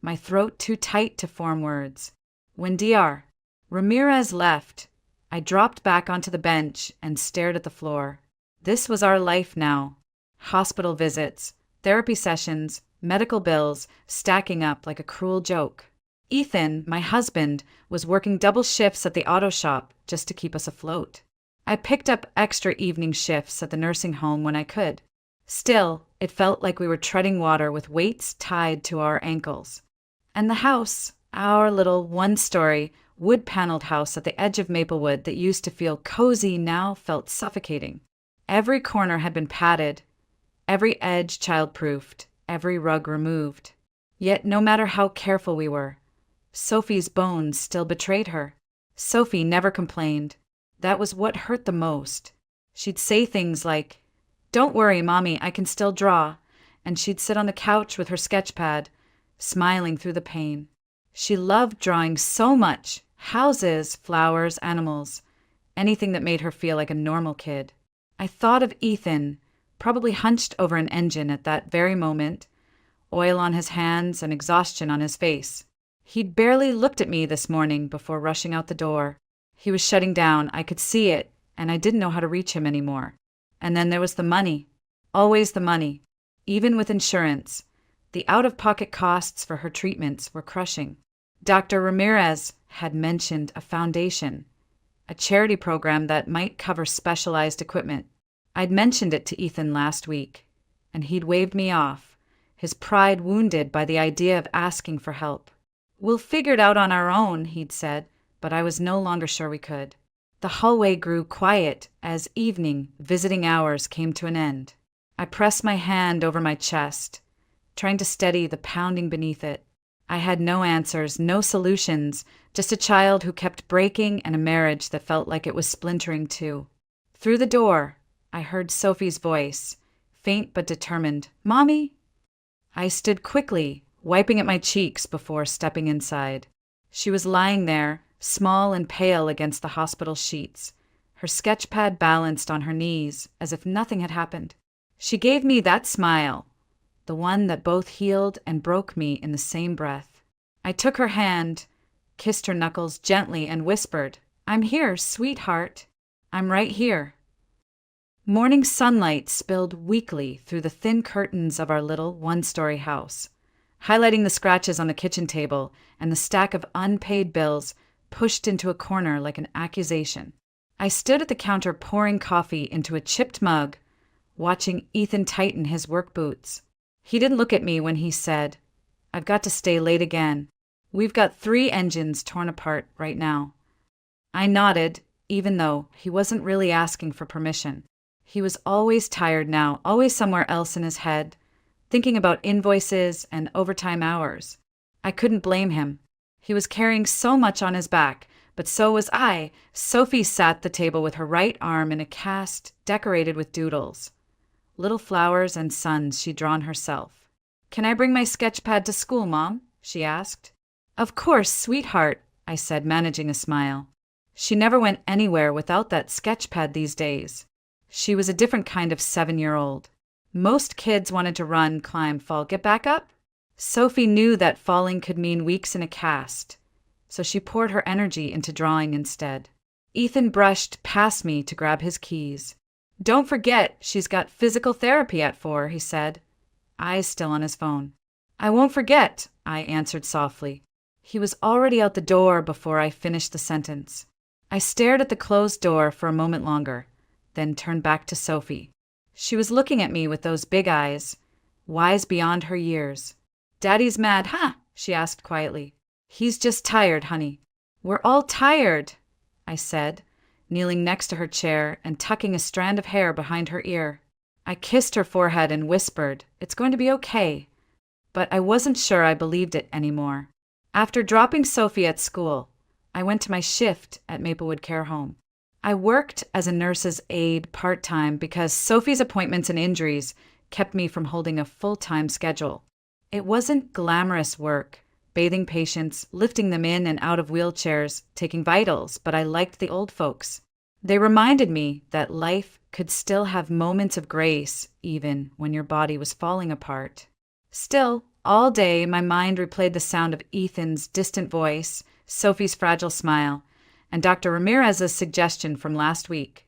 my throat too tight to form words. When Dr. Ramirez left, I dropped back onto the bench and stared at the floor. This was our life now. Hospital visits, therapy sessions, medical bills stacking up like a cruel joke. Ethan, my husband, was working double shifts at the auto shop just to keep us afloat. I picked up extra evening shifts at the nursing home when I could. Still, it felt like we were treading water with weights tied to our ankles. And the house, our little one-story, wood-paneled house at the edge of Maplewood that used to feel cozy now felt suffocating. Every corner had been padded, every edge child-proofed, every rug removed. Yet no matter how careful we were, Sophie's bones still betrayed her. Sophie never complained. That was what hurt the most. She'd say things like, "Don't worry, Mommy, I can still draw," and she'd sit on the couch with her sketch pad, smiling through the pain. She loved drawing so much, houses, flowers, animals, anything that made her feel like a normal kid. I thought of Ethan, probably hunched over an engine at that very moment, oil on his hands and exhaustion on his face. He'd barely looked at me this morning before rushing out the door. He was shutting down, I could see it, and I didn't know how to reach him anymore. And then there was the money. Always the money. Even with insurance, the out-of-pocket costs for her treatments were crushing. Dr. Ramirez had mentioned a foundation, a charity program that might cover specialized equipment. I'd mentioned it to Ethan last week, and he'd waved me off, his pride wounded by the idea of asking for help. "We'll figure it out on our own," he'd said, but I was no longer sure we could. The hallway grew quiet as evening visiting hours came to an end. I pressed my hand over my chest, trying to steady the pounding beneath it. I had no answers, no solutions, just a child who kept breaking and a marriage that felt like it was splintering too. Through the door, I heard Sophie's voice, faint but determined. "Mommy?" I stood quickly, wiping at my cheeks before stepping inside. She was lying there, small and pale against the hospital sheets, her sketchpad balanced on her knees as if nothing had happened. She gave me that smile, the one that both healed and broke me in the same breath. I took her hand, kissed her knuckles gently, and whispered, "I'm here, sweetheart. I'm right here." Morning sunlight spilled weakly through the thin curtains of our little one-story house, highlighting the scratches on the kitchen table and the stack of unpaid bills pushed into a corner like an accusation. I stood at the counter pouring coffee into a chipped mug, watching Ethan tighten his work boots. He didn't look at me when he said, "I've got to stay late again. We've got 3 engines torn apart right now." I nodded, even though he wasn't really asking for permission. He was always tired now, always somewhere else in his head, thinking about invoices and overtime hours. I couldn't blame him. He was carrying so much on his back, but so was I. Sophie sat at the table with her right arm in a cast decorated with doodles, little flowers and suns she'd drawn herself. "Can I bring my sketchpad to school, Mom?" she asked. "Of course, sweetheart," I said, managing a smile. She never went anywhere without that sketchpad these days. She was a different kind of 7-year-old. Most kids wanted to run, climb, fall, get back up. Sophie knew that falling could mean weeks in a cast, so she poured her energy into drawing instead. Ethan brushed past me to grab his keys. "Don't forget, she's got physical therapy at 4, he said, eyes still on his phone. "I won't forget," I answered softly. He was already out the door before I finished the sentence. I stared at the closed door for a moment longer, then turned back to Sophie. She was looking at me with those big eyes, wise beyond her years. "Daddy's mad, huh?" she asked quietly. "He's just tired, honey." "We're all tired," I said, kneeling next to her chair and tucking a strand of hair behind her ear. I kissed her forehead and whispered, "It's going to be okay." But I wasn't sure I believed it anymore. After dropping Sophie at school, I went to my shift at Maplewood Care Home. I worked as a nurse's aide part-time because Sophie's appointments and injuries kept me from holding a full-time schedule. It wasn't glamorous work, bathing patients, lifting them in and out of wheelchairs, taking vitals, but I liked the old folks. They reminded me that life could still have moments of grace, even when your body was falling apart. Still, all day my mind replayed the sound of Ethan's distant voice, Sophie's fragile smile, and Dr. Ramirez's suggestion from last week,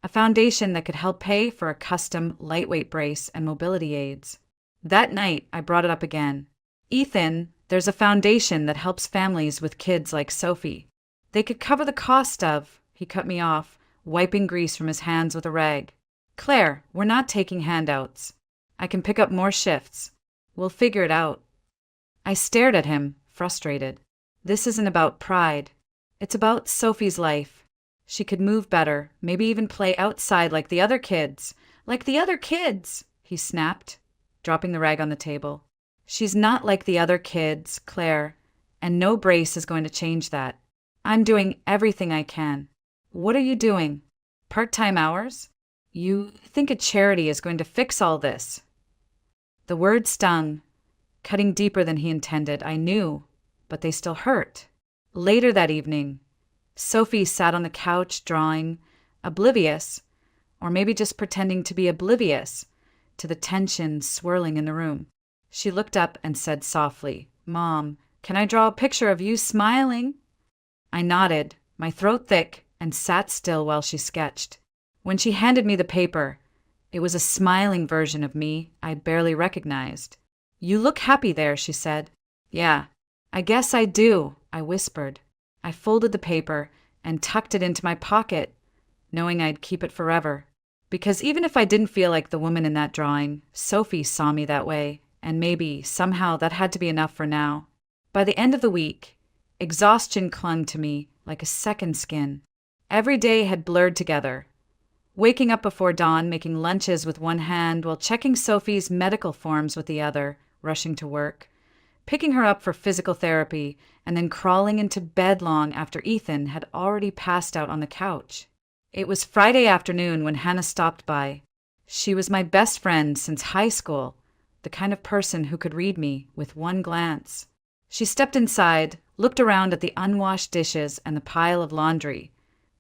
a foundation that could help pay for a custom lightweight brace and mobility aids. That night, I brought it up again. "Ethan, there's a foundation that helps families with kids like Sophie. They could cover the cost of—" He cut me off, wiping grease from his hands with a rag. "Claire, we're not taking handouts. I can pick up more shifts. We'll figure it out." I stared at him, frustrated. This isn't about pride. It's about Sophie's life. She could move better, maybe even play outside like the other kids. "Like the other kids," he snapped, dropping the rag on the table. "She's not like the other kids, Claire, and no brace is going to change that. I'm doing everything I can." "What are you doing? Part-time hours? You think a charity is going to fix all this?" The word stung, cutting deeper than he intended, I knew, but they still hurt. Later that evening, Sophie sat on the couch drawing, oblivious, or maybe just pretending to be oblivious, to the tension swirling in the room. She looked up and said softly, "Mom, can I draw a picture of you smiling?" I nodded, my throat thick, and sat still while she sketched. When she handed me the paper, it was a smiling version of me I barely recognized. "You look happy there," she said. "Yeah, I guess I do," I whispered. I folded the paper and tucked it into my pocket, knowing I'd keep it forever. Because even if I didn't feel like the woman in that drawing, Sophie saw me that way, and maybe, somehow, that had to be enough for now. By the end of the week, exhaustion clung to me like a second skin. Every day had blurred together. Waking up before dawn, making lunches with one hand while checking Sophie's medical forms with the other, rushing to work, picking her up for physical therapy, and then crawling into bed long after Ethan had already passed out on the couch. It was Friday afternoon when Hannah stopped by. She was my best friend since high school, the kind of person who could read me with one glance. She stepped inside, looked around at the unwashed dishes and the pile of laundry,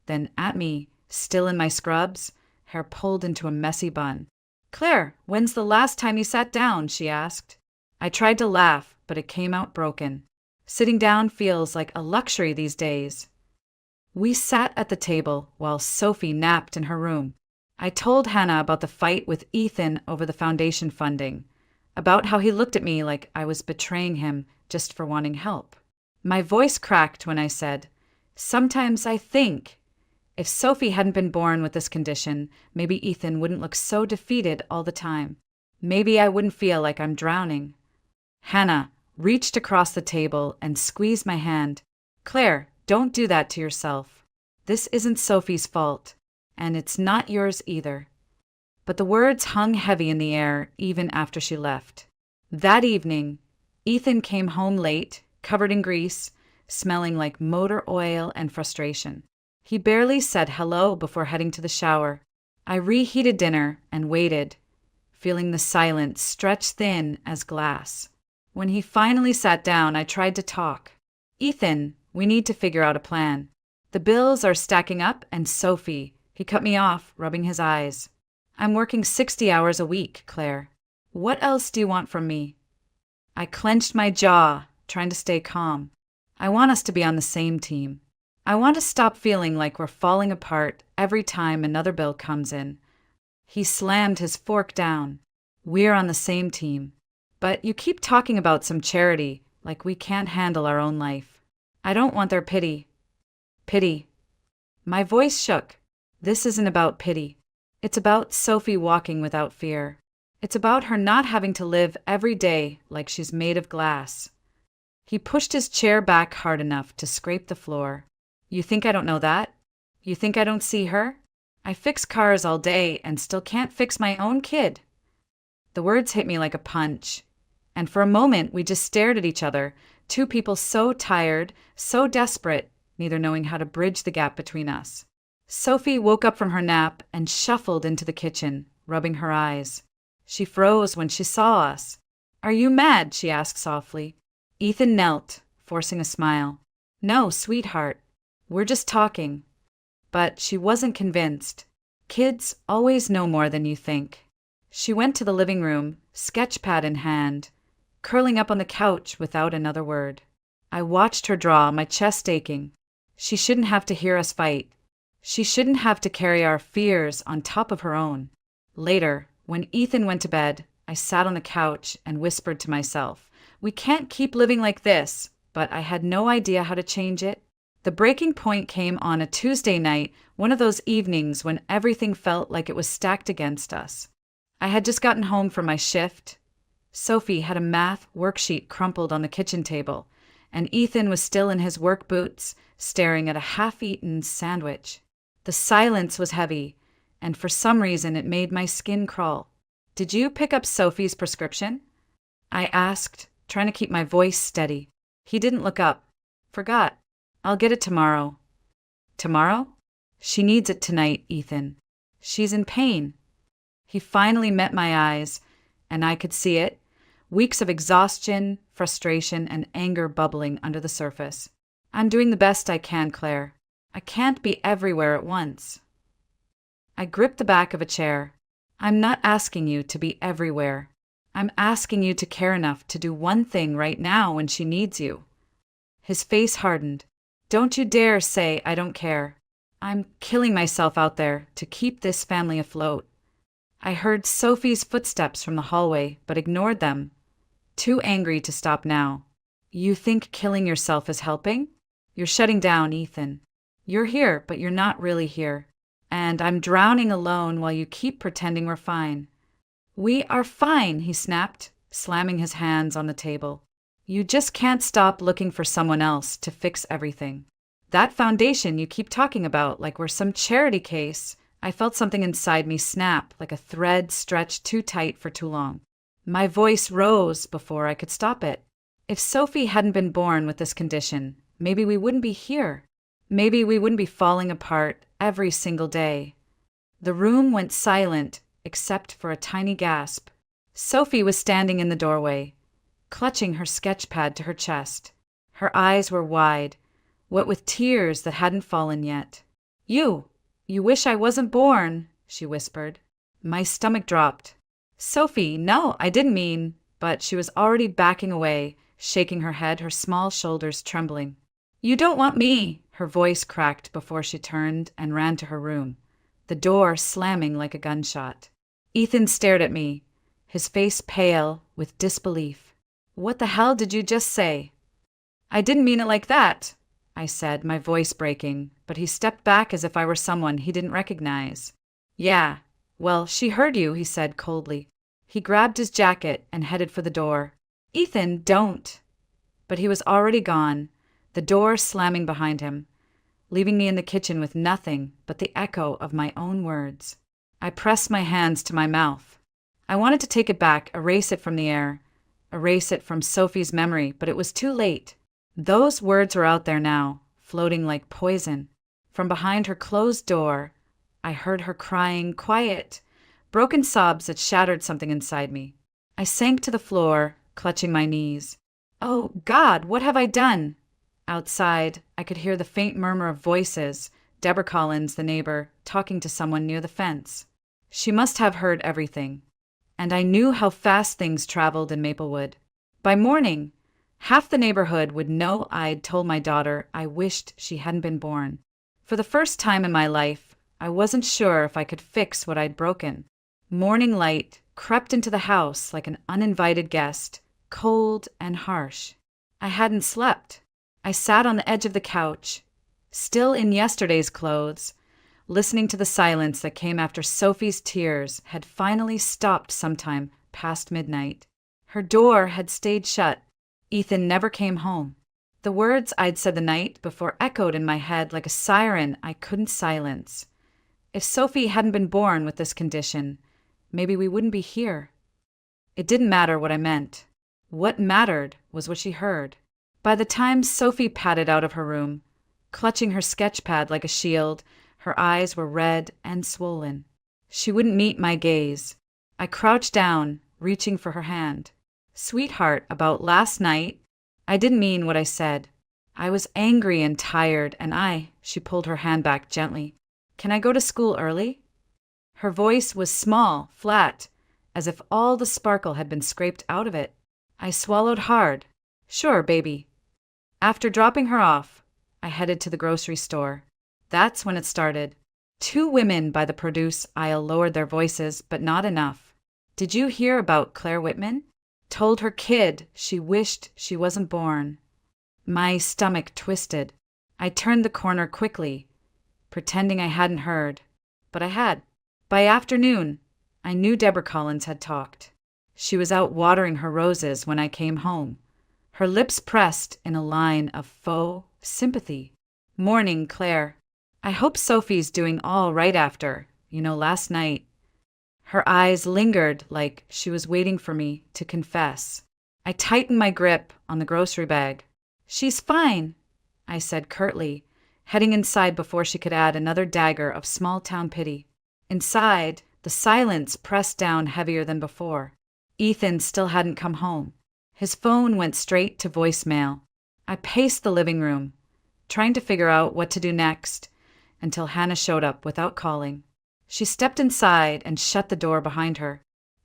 then at me, still in my scrubs, hair pulled into a messy bun. "Claire, when's the last time you sat down?" she asked. I tried to laugh, but it came out broken. Sitting down feels like a luxury these days. We sat at the table while Sophie napped in her room. I told Hannah about the fight with Ethan over the foundation funding, about how he looked at me like I was betraying him just for wanting help. My voice cracked when I said, "Sometimes I think if Sophie hadn't been born with this condition, maybe Ethan wouldn't look so defeated all the time. Maybe I wouldn't feel like I'm drowning." Hannah reached across the table and squeezed my hand. "Claire, don't do that to yourself. This isn't Sophie's fault, and it's not yours either." But the words hung heavy in the air even after she left. That evening, Ethan came home late, covered in grease, smelling like motor oil and frustration. He barely said hello before heading to the shower. I reheated dinner and waited, feeling the silence stretch thin as glass. When he finally sat down, I tried to talk. "Ethan, we need to figure out a plan. The bills are stacking up, and Sophie," he cut me off, rubbing his eyes. "I'm working 60 hours a week, Claire. What else do you want from me?" I clenched my jaw, trying to stay calm. "I want us to be on the same team. I want to stop feeling like we're falling apart every time another bill comes in." He slammed his fork down. "We're on the same team. But you keep talking about some charity, like we can't handle our own life. I don't want their pity." "Pity." My voice shook. "This isn't about pity. It's about Sophie walking without fear. It's about her not having to live every day like she's made of glass." He pushed his chair back hard enough to scrape the floor. "You think I don't know that? You think I don't see her? I fix cars all day and still can't fix my own kid." The words hit me like a punch. And for a moment, we just stared at each other, two people so tired, so desperate, neither knowing how to bridge the gap between us. Sophie woke up from her nap and shuffled into the kitchen, rubbing her eyes. She froze when she saw us. "Are you mad?" she asked softly. Ethan knelt, forcing a smile. "No, sweetheart. We're just talking." But she wasn't convinced. Kids always know more than you think. She went to the living room, sketchpad in hand, curling up on the couch without another word. I watched her draw, my chest aching. She shouldn't have to hear us fight. She shouldn't have to carry our fears on top of her own. Later, when Ethan went to bed, I sat on the couch and whispered to myself, "We can't keep living like this," but I had no idea how to change it. The breaking point came on a Tuesday night, one of those evenings when everything felt like it was stacked against us. I had just gotten home from my shift. Sophie had a math worksheet crumpled on the kitchen table, and Ethan was still in his work boots, staring at a half-eaten sandwich. The silence was heavy, and for some reason it made my skin crawl. "Did you pick up Sophie's prescription?" I asked, trying to keep my voice steady. He didn't look up. "Forgot. I'll get it tomorrow." "Tomorrow?" "She needs it tonight, Ethan. She's in pain." He finally met my eyes, and I could see it. Weeks of exhaustion, frustration, and anger bubbling under the surface. "I'm doing the best I can, Claire. I can't be everywhere at once." I gripped the back of a chair. "I'm not asking you to be everywhere. I'm asking you to care enough to do one thing right now when she needs you." His face hardened. "Don't you dare say I don't care. I'm killing myself out there to keep this family afloat." I heard Sophie's footsteps from the hallway, but ignored them. Too angry to stop now. "You think killing yourself is helping? You're shutting down, Ethan. You're here, but you're not really here. And I'm drowning alone while you keep pretending we're fine." "We are fine," he snapped, slamming his hands on the table. "You just can't stop looking for someone else to fix everything. That foundation you keep talking about like we're some charity case." I felt something inside me snap like a thread stretched too tight for too long. My voice rose before I could stop it. If Sophie hadn't been born with this condition, maybe we wouldn't be here. Maybe we wouldn't be falling apart every single day. The room went silent except for a tiny gasp. Sophie was standing in the doorway, clutching her sketch pad to her chest. Her eyes were wide, wet with tears that hadn't fallen yet. You wish I wasn't born," she whispered. My stomach dropped. "Sophie, no, I didn't mean," but she was already backing away, shaking her head, her small shoulders trembling. "You don't want me," her voice cracked before she turned and ran to her room, the door slamming like a gunshot. Ethan stared at me, his face pale with disbelief. "What the hell did you just say?" "I didn't mean it like that," I said, my voice breaking, but he stepped back as if I were someone he didn't recognize. "Yeah, well, she heard you," he said coldly. He grabbed his jacket and headed for the door. "Ethan, don't!" But he was already gone, the door slamming behind him, leaving me in the kitchen with nothing but the echo of my own words. I pressed my hands to my mouth. I wanted to take it back, erase it from the air, erase it from Sophie's memory, but it was too late. Those words were out there now, floating like poison. From behind her closed door, I heard her crying, quiet, broken sobs that shattered something inside me. I sank to the floor, clutching my knees. "Oh, God, what have I done?" Outside, I could hear the faint murmur of voices, Deborah Collins, the neighbor, talking to someone near the fence. She must have heard everything. And I knew how fast things traveled in Maplewood. By morning, half the neighborhood would know I'd told my daughter I wished she hadn't been born. For the first time in my life, I wasn't sure if I could fix what I'd broken. Morning light crept into the house like an uninvited guest, cold and harsh. I hadn't slept. I sat on the edge of the couch, still in yesterday's clothes, listening to the silence that came after Sophie's tears had finally stopped sometime past midnight. Her door had stayed shut. Ethan never came home. The words I'd said the night before echoed in my head like a siren I couldn't silence. If Sophie hadn't been born with this condition, maybe we wouldn't be here. It didn't matter what I meant. What mattered was what she heard. By the time Sophie padded out of her room, clutching her sketch pad like a shield, her eyes were red and swollen. She wouldn't meet my gaze. I crouched down, reaching for her hand. "Sweetheart, about last night, I didn't mean what I said. I was angry and tired, and she pulled her hand back gently. "Can I go to school early?" Her voice was small, flat, as if all the sparkle had been scraped out of it. I swallowed hard. "Sure, baby." After dropping her off, I headed to the grocery store. That's when it started. 2 women by the produce aisle lowered their voices, but not enough. "Did you hear about Claire Whitman? Told her kid she wished she wasn't born." My stomach twisted. I turned the corner quickly, pretending I hadn't heard. But I had. By afternoon, I knew Deborah Collins had talked. She was out watering her roses when I came home, her lips pressed in a line of faux sympathy. "Morning, Claire. I hope Sophie's doing all right after, last night." Her eyes lingered like she was waiting for me to confess. I tightened my grip on the grocery bag. "She's fine," I said curtly, heading inside before she could add another dagger of small-town pity. Inside, the silence pressed down heavier than before. Ethan still hadn't come home. His phone went straight to voicemail. I paced the living room, trying to figure out what to do next, until Hannah showed up without calling. She stepped inside and shut the door behind her.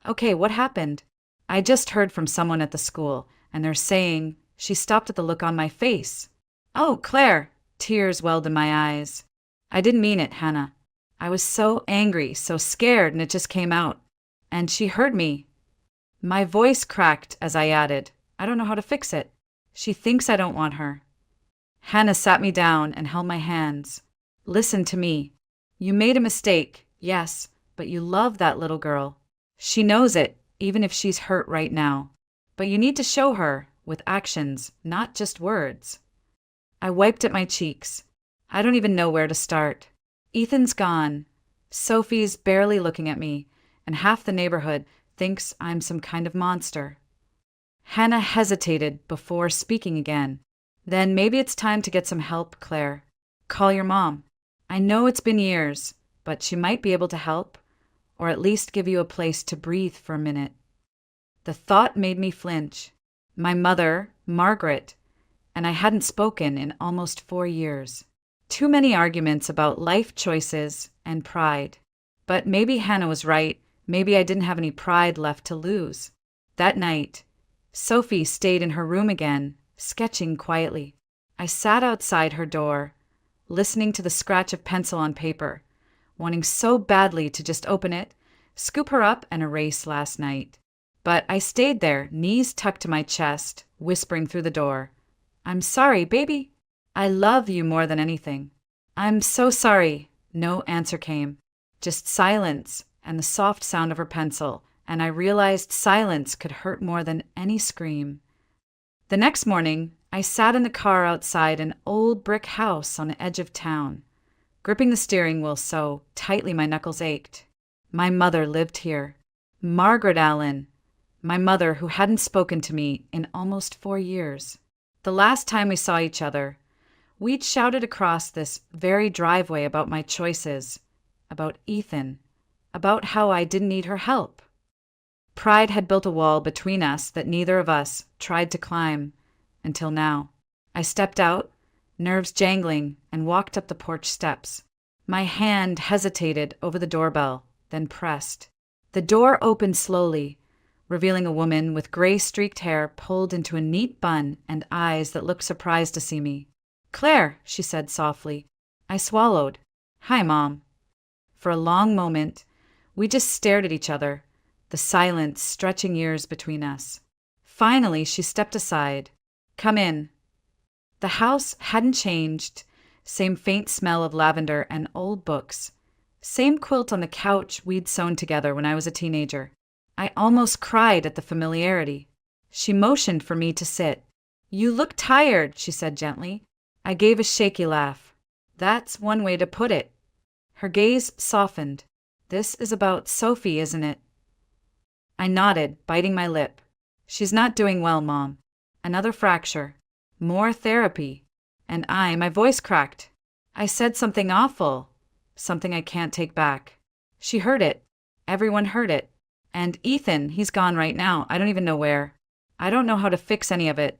"Okay, what happened?" "I just heard from someone at the school, and they're saying..." She stopped at the look on my face. "Oh, Claire!" Tears welled in my eyes. "I didn't mean it, Hannah. I was so angry, so scared, and it just came out. And she heard me." My voice cracked as I added, "I don't know how to fix it. She thinks I don't want her." Hannah sat me down and held my hands. "Listen to me. You made a mistake, yes, but you love that little girl. She knows it, even if she's hurt right now. But you need to show her, with actions, not just words. I wiped at my cheeks. I don't even know where to start. Ethan's gone. Sophie's barely looking at me, and half the neighborhood thinks I'm some kind of monster. Hannah hesitated before speaking again. Then maybe it's time to get some help, Claire. Call your mom. I know it's been years, but she might be able to help, or at least give you a place to breathe for a minute. The thought made me flinch. My mother, Margaret, and I hadn't spoken in almost 4 years. Too many arguments about life choices and pride. But maybe Hannah was right. Maybe I didn't have any pride left to lose. That night, Sophie stayed in her room again, sketching quietly. I sat outside her door, listening to the scratch of pencil on paper, wanting so badly to just open it, scoop her up, and erase last night. But I stayed there, knees tucked to my chest, whispering through the door, "I'm sorry, baby. I love you more than anything." "I'm so sorry." No answer came, just silence and the soft sound of her pencil, and I realized silence could hurt more than any scream. The next morning, I sat in the car outside an old brick house on the edge of town, gripping the steering wheel so tightly my knuckles ached. My mother lived here. Margaret Allen, my mother who hadn't spoken to me in almost 4 years. The last time we saw each other, we'd shouted across this very driveway about my choices, about Ethan, about how I didn't need her help. Pride had built a wall between us that neither of us tried to climb, until now. I stepped out, nerves jangling, and walked up the porch steps. My hand hesitated over the doorbell, then pressed. The door opened slowly, revealing a woman with gray-streaked hair pulled into a neat bun and eyes that looked surprised to see me. "Claire," she said softly. I swallowed. "Hi, Mom." For a long moment, we just stared at each other, the silence stretching years between us. Finally, she stepped aside. "Come in." The house hadn't changed. Same faint smell of lavender and old books. Same quilt on the couch we'd sewn together when I was a teenager. I almost cried at the familiarity. She motioned for me to sit. "You look tired," she said gently. I gave a shaky laugh. "That's one way to put it." Her gaze softened. "This is about Sophie, isn't it?" I nodded, biting my lip. "She's not doing well, Mom. Another fracture. More therapy." And my voice cracked. I said something awful. Something I can't take back. She heard it. Everyone heard it. And Ethan, he's gone right now. I don't even know where. I don't know how to fix any of it.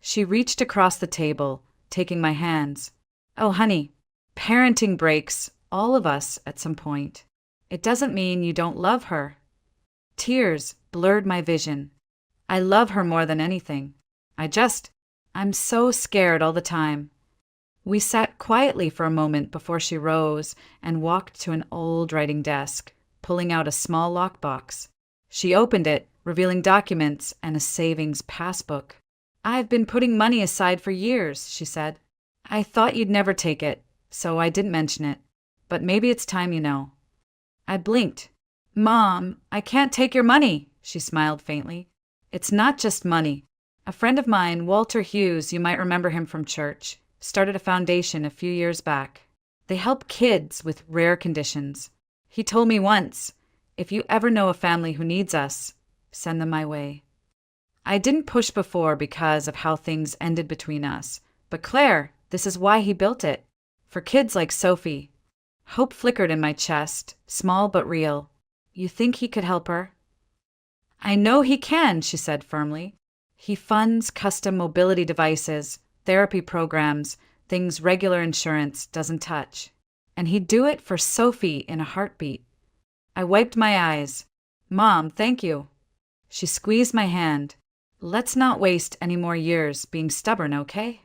She reached across the table, taking my hands. "Oh, honey, parenting breaks all of us at some point. It doesn't mean you don't love her." Tears blurred my vision. I love her more than anything. I'm so scared all the time. We sat quietly for a moment before she rose and walked to an old writing desk, pulling out a small lockbox. She opened it, revealing documents and a savings passbook. "I've been putting money aside for years," she said. "I thought you'd never take it, so I didn't mention it. But maybe it's time you know." I blinked. "Mom, I can't take your money," she smiled faintly. "It's not just money. A friend of mine, Walter Hughes, you might remember him from church, started a foundation a few years back. They help kids with rare conditions. He told me once, if you ever know a family who needs us, send them my way." I didn't push before because of how things ended between us. But Claire, this is why he built it. For kids like Sophie. Hope flickered in my chest, small but real. "You think he could help her?" "I know he can," she said firmly. "He funds custom mobility devices, therapy programs, things regular insurance doesn't touch. And he'd do it for Sophie in a heartbeat." I wiped my eyes. "Mom, thank you." She squeezed my hand. "Let's not waste any more years being stubborn, okay?"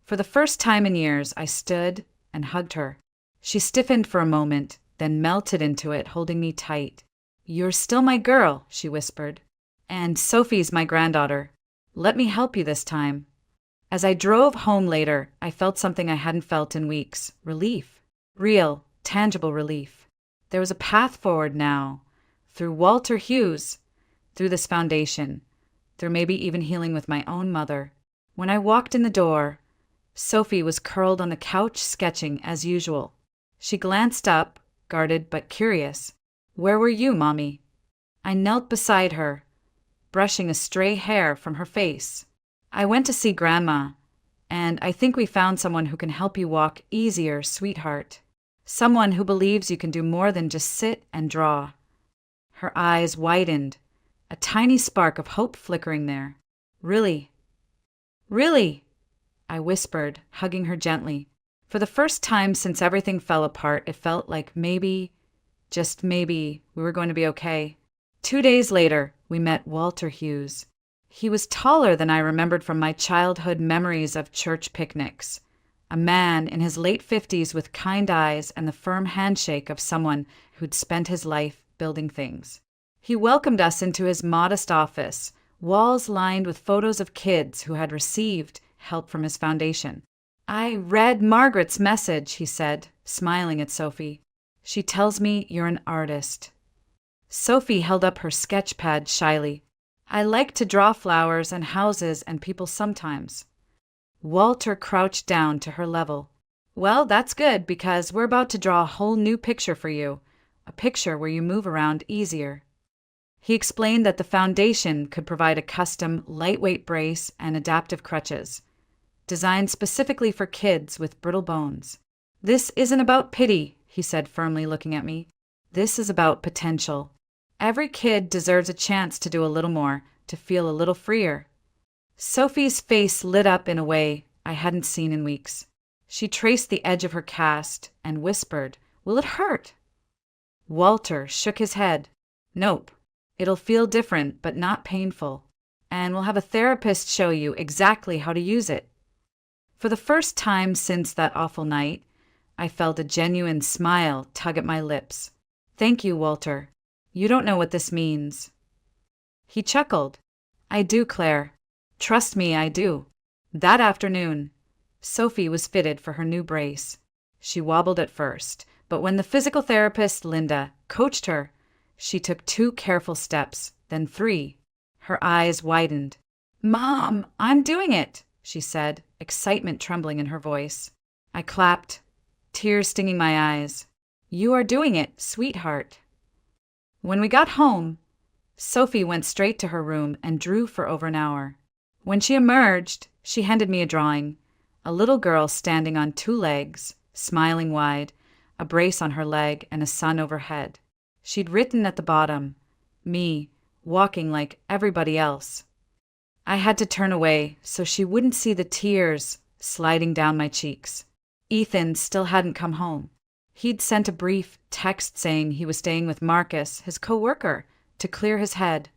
For the first time in years, I stood and hugged her. She stiffened for a moment, then melted into it, holding me tight. "You're still my girl," she whispered. "And Sophie's my granddaughter. Let me help you this time." As I drove home later, I felt something I hadn't felt in weeks: relief. Real, tangible relief. There was a path forward now, through Walter Hughes, through this foundation, through maybe even healing with my own mother. When I walked in the door, Sophie was curled on the couch sketching as usual. She glanced up, guarded but curious. "Where were you, Mommy?" I knelt beside her, brushing a stray hair from her face. "I went to see Grandma, and I think we found someone who can help you walk easier, sweetheart. Someone who believes you can do more than just sit and draw." Her eyes widened, a tiny spark of hope flickering there. "Really?" "Really?" I whispered, hugging her gently. For the first time since everything fell apart, it felt like maybe, just maybe, we were going to be okay. 2 days later, we met Walter Hughes. He was taller than I remembered from my childhood memories of church picnics. A man in his late 50s with kind eyes and the firm handshake of someone who'd spent his life building things. He welcomed us into his modest office, walls lined with photos of kids who had received help from his foundation. "I read Margaret's message," he said, smiling at Sophie. "She tells me you're an artist." Sophie held up her sketch pad shyly. "I like to draw flowers and houses and people sometimes." Walter crouched down to her level. "Well, that's good, because we're about to draw a whole new picture for you, a picture where you move around easier." He explained that the foundation could provide a custom lightweight brace and adaptive crutches, designed specifically for kids with brittle bones. "This isn't about pity," he said firmly, looking at me. "This is about potential. Every kid deserves a chance to do a little more, to feel a little freer." Sophie's face lit up in a way I hadn't seen in weeks. She traced the edge of her cast and whispered, "Will it hurt?" Walter shook his head. "Nope. It'll feel different, but not painful. And we'll have a therapist show you exactly how to use it." For the first time since that awful night, I felt a genuine smile tug at my lips. "Thank you, Walter. You don't know what this means." He chuckled. "I do, Claire. Trust me, I do." That afternoon, Sophie was fitted for her new brace. She wobbled at first, but when the physical therapist, Linda, coached her, she took 2 careful steps, then 3. Her eyes widened. "Mom, I'm doing it," she said, excitement trembling in her voice. I clapped, tears stinging my eyes. "You are doing it, sweetheart." When we got home, Sophie went straight to her room and drew for over an hour. When she emerged, she handed me a drawing, a little girl standing on 2 legs, smiling wide, a brace on her leg and a sun overhead. She'd written at the bottom, "Me, walking like everybody else." I had to turn away so she wouldn't see the tears sliding down my cheeks. Ethan still hadn't come home. He'd sent a brief text saying he was staying with Marcus, his co-worker, to clear his head.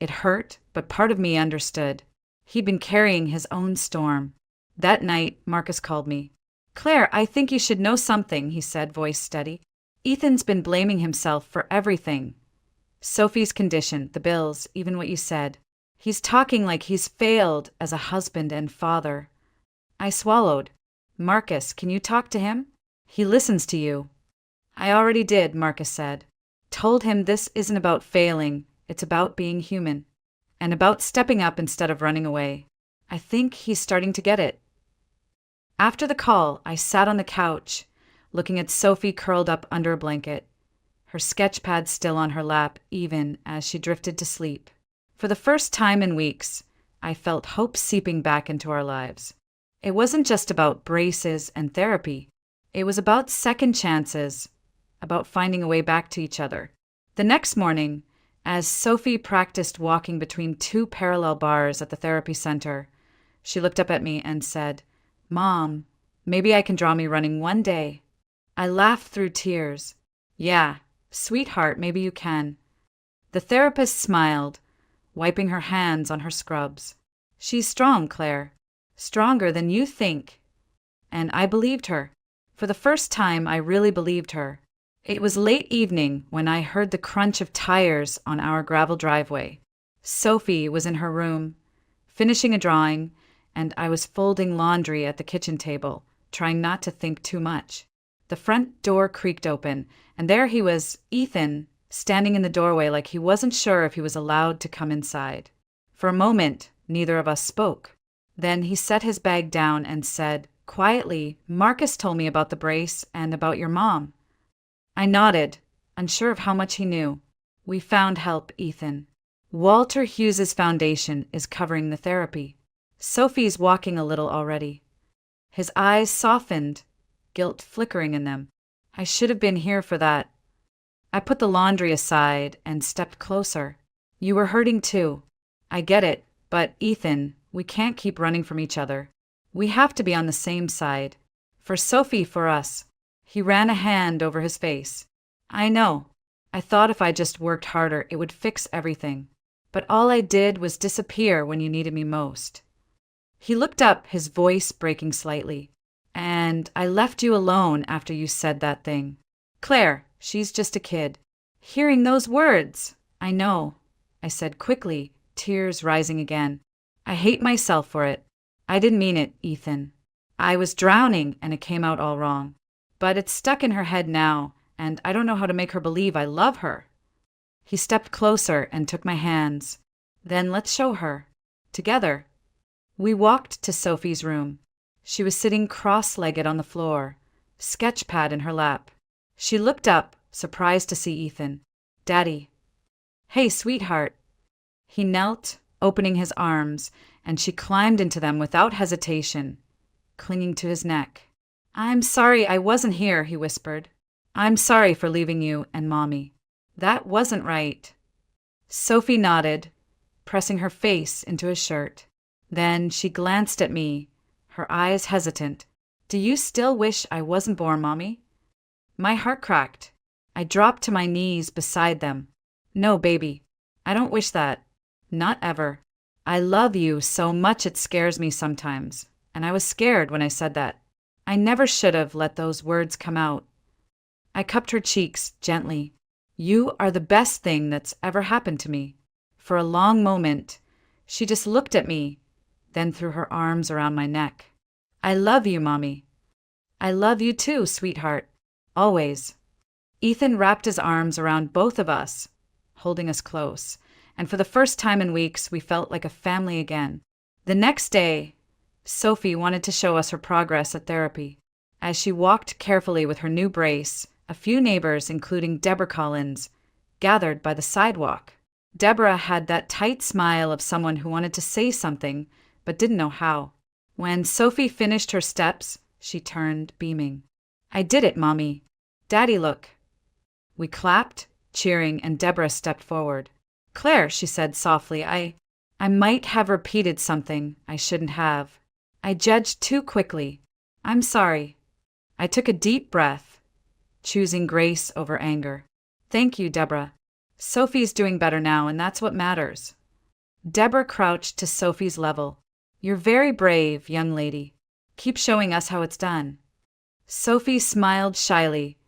It hurt, but part of me understood. He'd been carrying his own storm. That night, Marcus called me. "Claire, I think you should know something," he said, voice steady. "Ethan's been blaming himself for everything. Sophie's condition, the bills, even what you said. He's talking like he's failed as a husband and father." I swallowed. "Marcus, can you talk to him? He listens to you." "I already did," Marcus said. "Told him this isn't about failing, it's about being human. And about stepping up instead of running away. I think he's starting to get it." After the call, I sat on the couch, looking at Sophie curled up under a blanket, her sketch pad still on her lap, even as she drifted to sleep. For the first time in weeks, I felt hope seeping back into our lives. It wasn't just about braces and therapy. It was about second chances, about finding a way back to each other. The next morning, as Sophie practiced walking between 2 parallel bars at the therapy center, she looked up at me and said, "Mom, maybe I can draw me running one day." I laughed through tears. "Yeah, sweetheart, maybe you can." The therapist smiled, wiping her hands on her scrubs. "She's strong, Claire. Stronger than you think." And I believed her. For the first time, I really believed her. It was late evening when I heard the crunch of tires on our gravel driveway. Sophie was in her room, finishing a drawing, and I was folding laundry at the kitchen table, trying not to think too much. The front door creaked open, and there he was, Ethan, standing in the doorway like he wasn't sure if he was allowed to come inside. For a moment, neither of us spoke. Then he set his bag down and said, quietly, "Marcus told me about the brace and about your mom." I nodded, unsure of how much he knew. "We found help, Ethan. Walter Hughes's foundation is covering the therapy. Sophie's walking a little already." His eyes softened, guilt flickering in them. I should have been here for that. I put the laundry aside and stepped closer. "You were hurting too. I get it, but Ethan, we can't keep running from each other. We have to be on the same side. For Sophie, for us." He ran a hand over his face. "I know. I thought if I just worked harder, it would fix everything. But all I did was disappear when you needed me most." He looked up, his voice breaking slightly. "And I left you alone after you said that thing. Claire, she's just a kid." Hearing those words, "I know," I said quickly, tears rising again. "I hate myself for it. I didn't mean it, Ethan. I was drowning and it came out all wrong. But it's stuck in her head now, and I don't know how to make her believe I love her." He stepped closer and took my hands. "Then let's show her. Together." We walked to Sophie's room. She was sitting cross-legged on the floor, sketch pad in her lap. She looked up, surprised to see Ethan. "Daddy." "Hey, sweetheart." He knelt, opening his arms, and she climbed into them without hesitation, clinging to his neck. "I'm sorry I wasn't here," he whispered. "I'm sorry for leaving you and Mommy. That wasn't right." Sophie nodded, pressing her face into his shirt. Then she glanced at me, her eyes hesitant. "Do you still wish I wasn't born, Mommy?" My heart cracked. I dropped to my knees beside them. "No, baby. I don't wish that. Not ever. I love you so much it scares me sometimes, and I was scared when I said that. I never should have let those words come out." I cupped her cheeks gently. "You are the best thing that's ever happened to me." For a long moment, she just looked at me, then threw her arms around my neck. "I love you, Mommy." "I love you too, sweetheart. Always." Ethan wrapped his arms around both of us, holding us close, and for the first time in weeks, we felt like a family again. The next day, Sophie wanted to show us her progress at therapy. As she walked carefully with her new brace, a few neighbors, including Deborah Collins, gathered by the sidewalk. Deborah had that tight smile of someone who wanted to say something, but didn't know how. When Sophie finished her steps, she turned, beaming. "I did it, Mommy. Daddy, look." We clapped, cheering, and Deborah stepped forward. "Claire," she said softly, I might have repeated something I shouldn't have. I judged too quickly. I'm sorry." I took a deep breath, choosing grace over anger. "Thank you, Deborah. Sophie's doing better now, and that's what matters." Deborah crouched to Sophie's level. "You're very brave, young lady. Keep showing us how it's done." Sophie smiled shyly,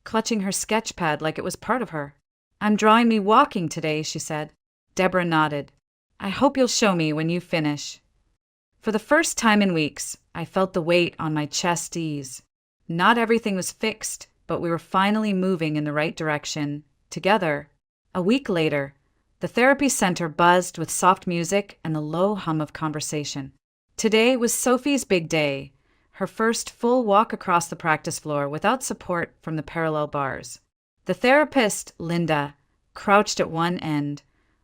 clutching her sketch pad like it was part of her. "I'm drawing me walking today," she said. Deborah nodded. "I hope you'll show me when you finish." For the first time in weeks, I felt the weight on my chest ease. Not everything was fixed, but we were finally moving in the right direction, together. A week later, the therapy center buzzed with soft music and the low hum of conversation. Today was Sophie's big day, her first full walk across the practice floor without support from the parallel bars. The therapist, Linda, crouched at one end,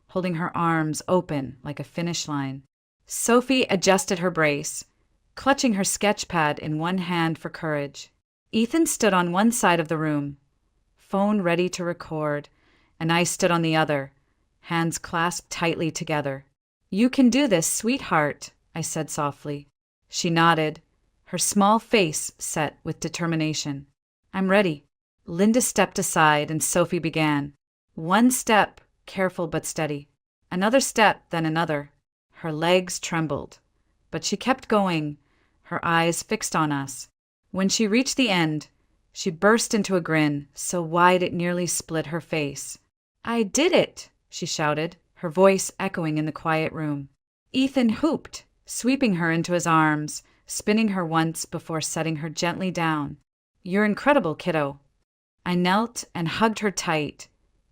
holding her arms open like a finish line. Sophie adjusted her brace, clutching her sketch pad in one hand for courage. Ethan stood on one side of the room, phone ready to record, and I stood on the other, hands clasped tightly together. "You can do this, sweetheart," I said softly. She nodded, her small face set with determination. "I'm ready." Linda stepped aside and Sophie began. One step, careful but steady. Another step, then another. Her legs trembled, but she kept going, her eyes fixed on us. When she reached the end, she burst into a grin, so wide it nearly split her face. "I did it!" she shouted, her voice echoing in the quiet room. Ethan whooped, sweeping her into his arms, spinning her once before setting her gently down. You're incredible, kiddo. I knelt and hugged her tight,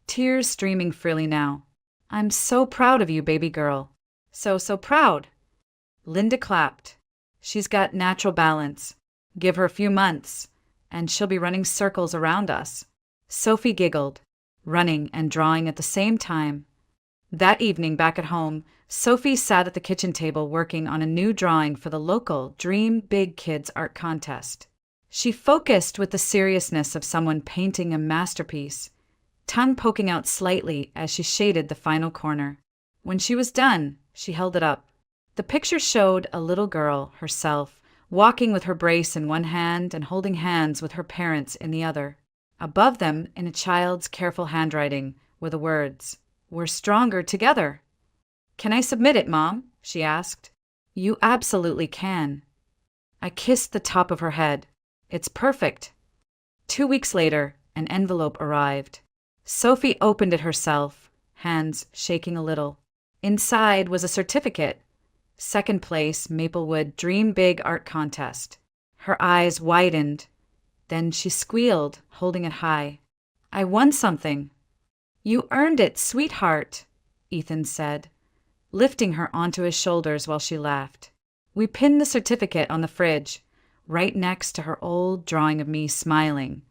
tears streaming freely now. I'm so proud of you, baby girl. So proud. Linda clapped. She's got natural balance. Give her a few months, and she'll be running circles around us. Sophie giggled, running and drawing at the same time. That evening, back at home, Sophie sat at the kitchen table working on a new drawing for the local Dream Big Kids art contest. She focused with the seriousness of someone painting a masterpiece, tongue poking out slightly as she shaded the final corner. When she was done, she held it up. The picture showed a little girl, herself, walking with her brace in one hand and holding hands with her parents in the other. Above them, in a child's careful handwriting, were the words, "We're stronger together." "Can I submit it, Mom?" she asked. "You absolutely can." I kissed the top of her head. It's perfect. 2 weeks later, an envelope arrived. Sophie opened it herself, hands shaking a little. Inside was a certificate. Second place, Maplewood Dream Big Art Contest. Her eyes widened. Then she squealed, holding it high. "I won something." "You earned it, sweetheart," Ethan said, lifting her onto his shoulders while she laughed. We pinned the certificate on the fridge, right next to her old drawing of me smiling.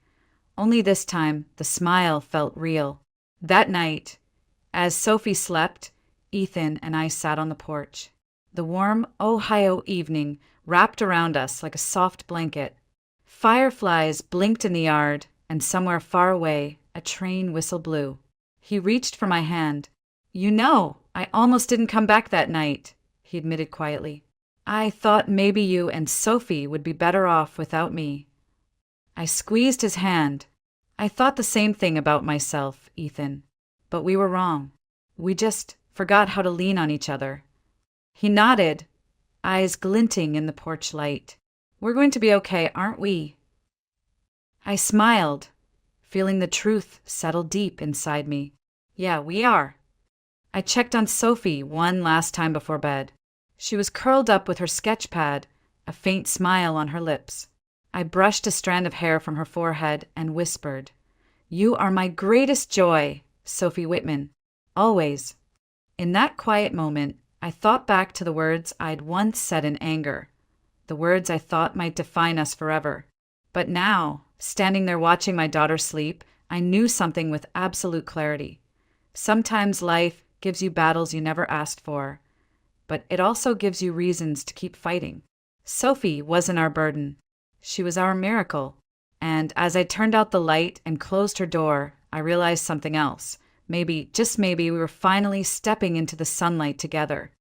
Only this time, the smile felt real. That night, as Sophie slept, Ethan and I sat on the porch. The warm Ohio evening wrapped around us like a soft blanket. Fireflies blinked in the yard, and somewhere far away, a train whistle blew. He reached for my hand. "You know, I almost didn't come back that night," he admitted quietly. "I thought maybe you and Sophie would be better off without me." I squeezed his hand. "I thought the same thing about myself, Ethan. But we were wrong. We just forgot how to lean on each other." He nodded, eyes glinting in the porch light. "We're going to be okay, aren't we?" I smiled, feeling the truth settle deep inside me. "Yeah, we are." I checked on Sophie one last time before bed. She was curled up with her sketch pad, a faint smile on her lips. I brushed a strand of hair from her forehead and whispered, "You are my greatest joy, Sophie Whitman, always." In that quiet moment, I thought back to the words I'd once said in anger, the words I thought might define us forever. But now, standing there watching my daughter sleep, I knew something with absolute clarity. Sometimes life gives you battles you never asked for, but it also gives you reasons to keep fighting. Sophie wasn't our burden. She was our miracle. And as I turned out the light and closed her door, I realized something else. Maybe, just maybe, we were finally stepping into the sunlight together.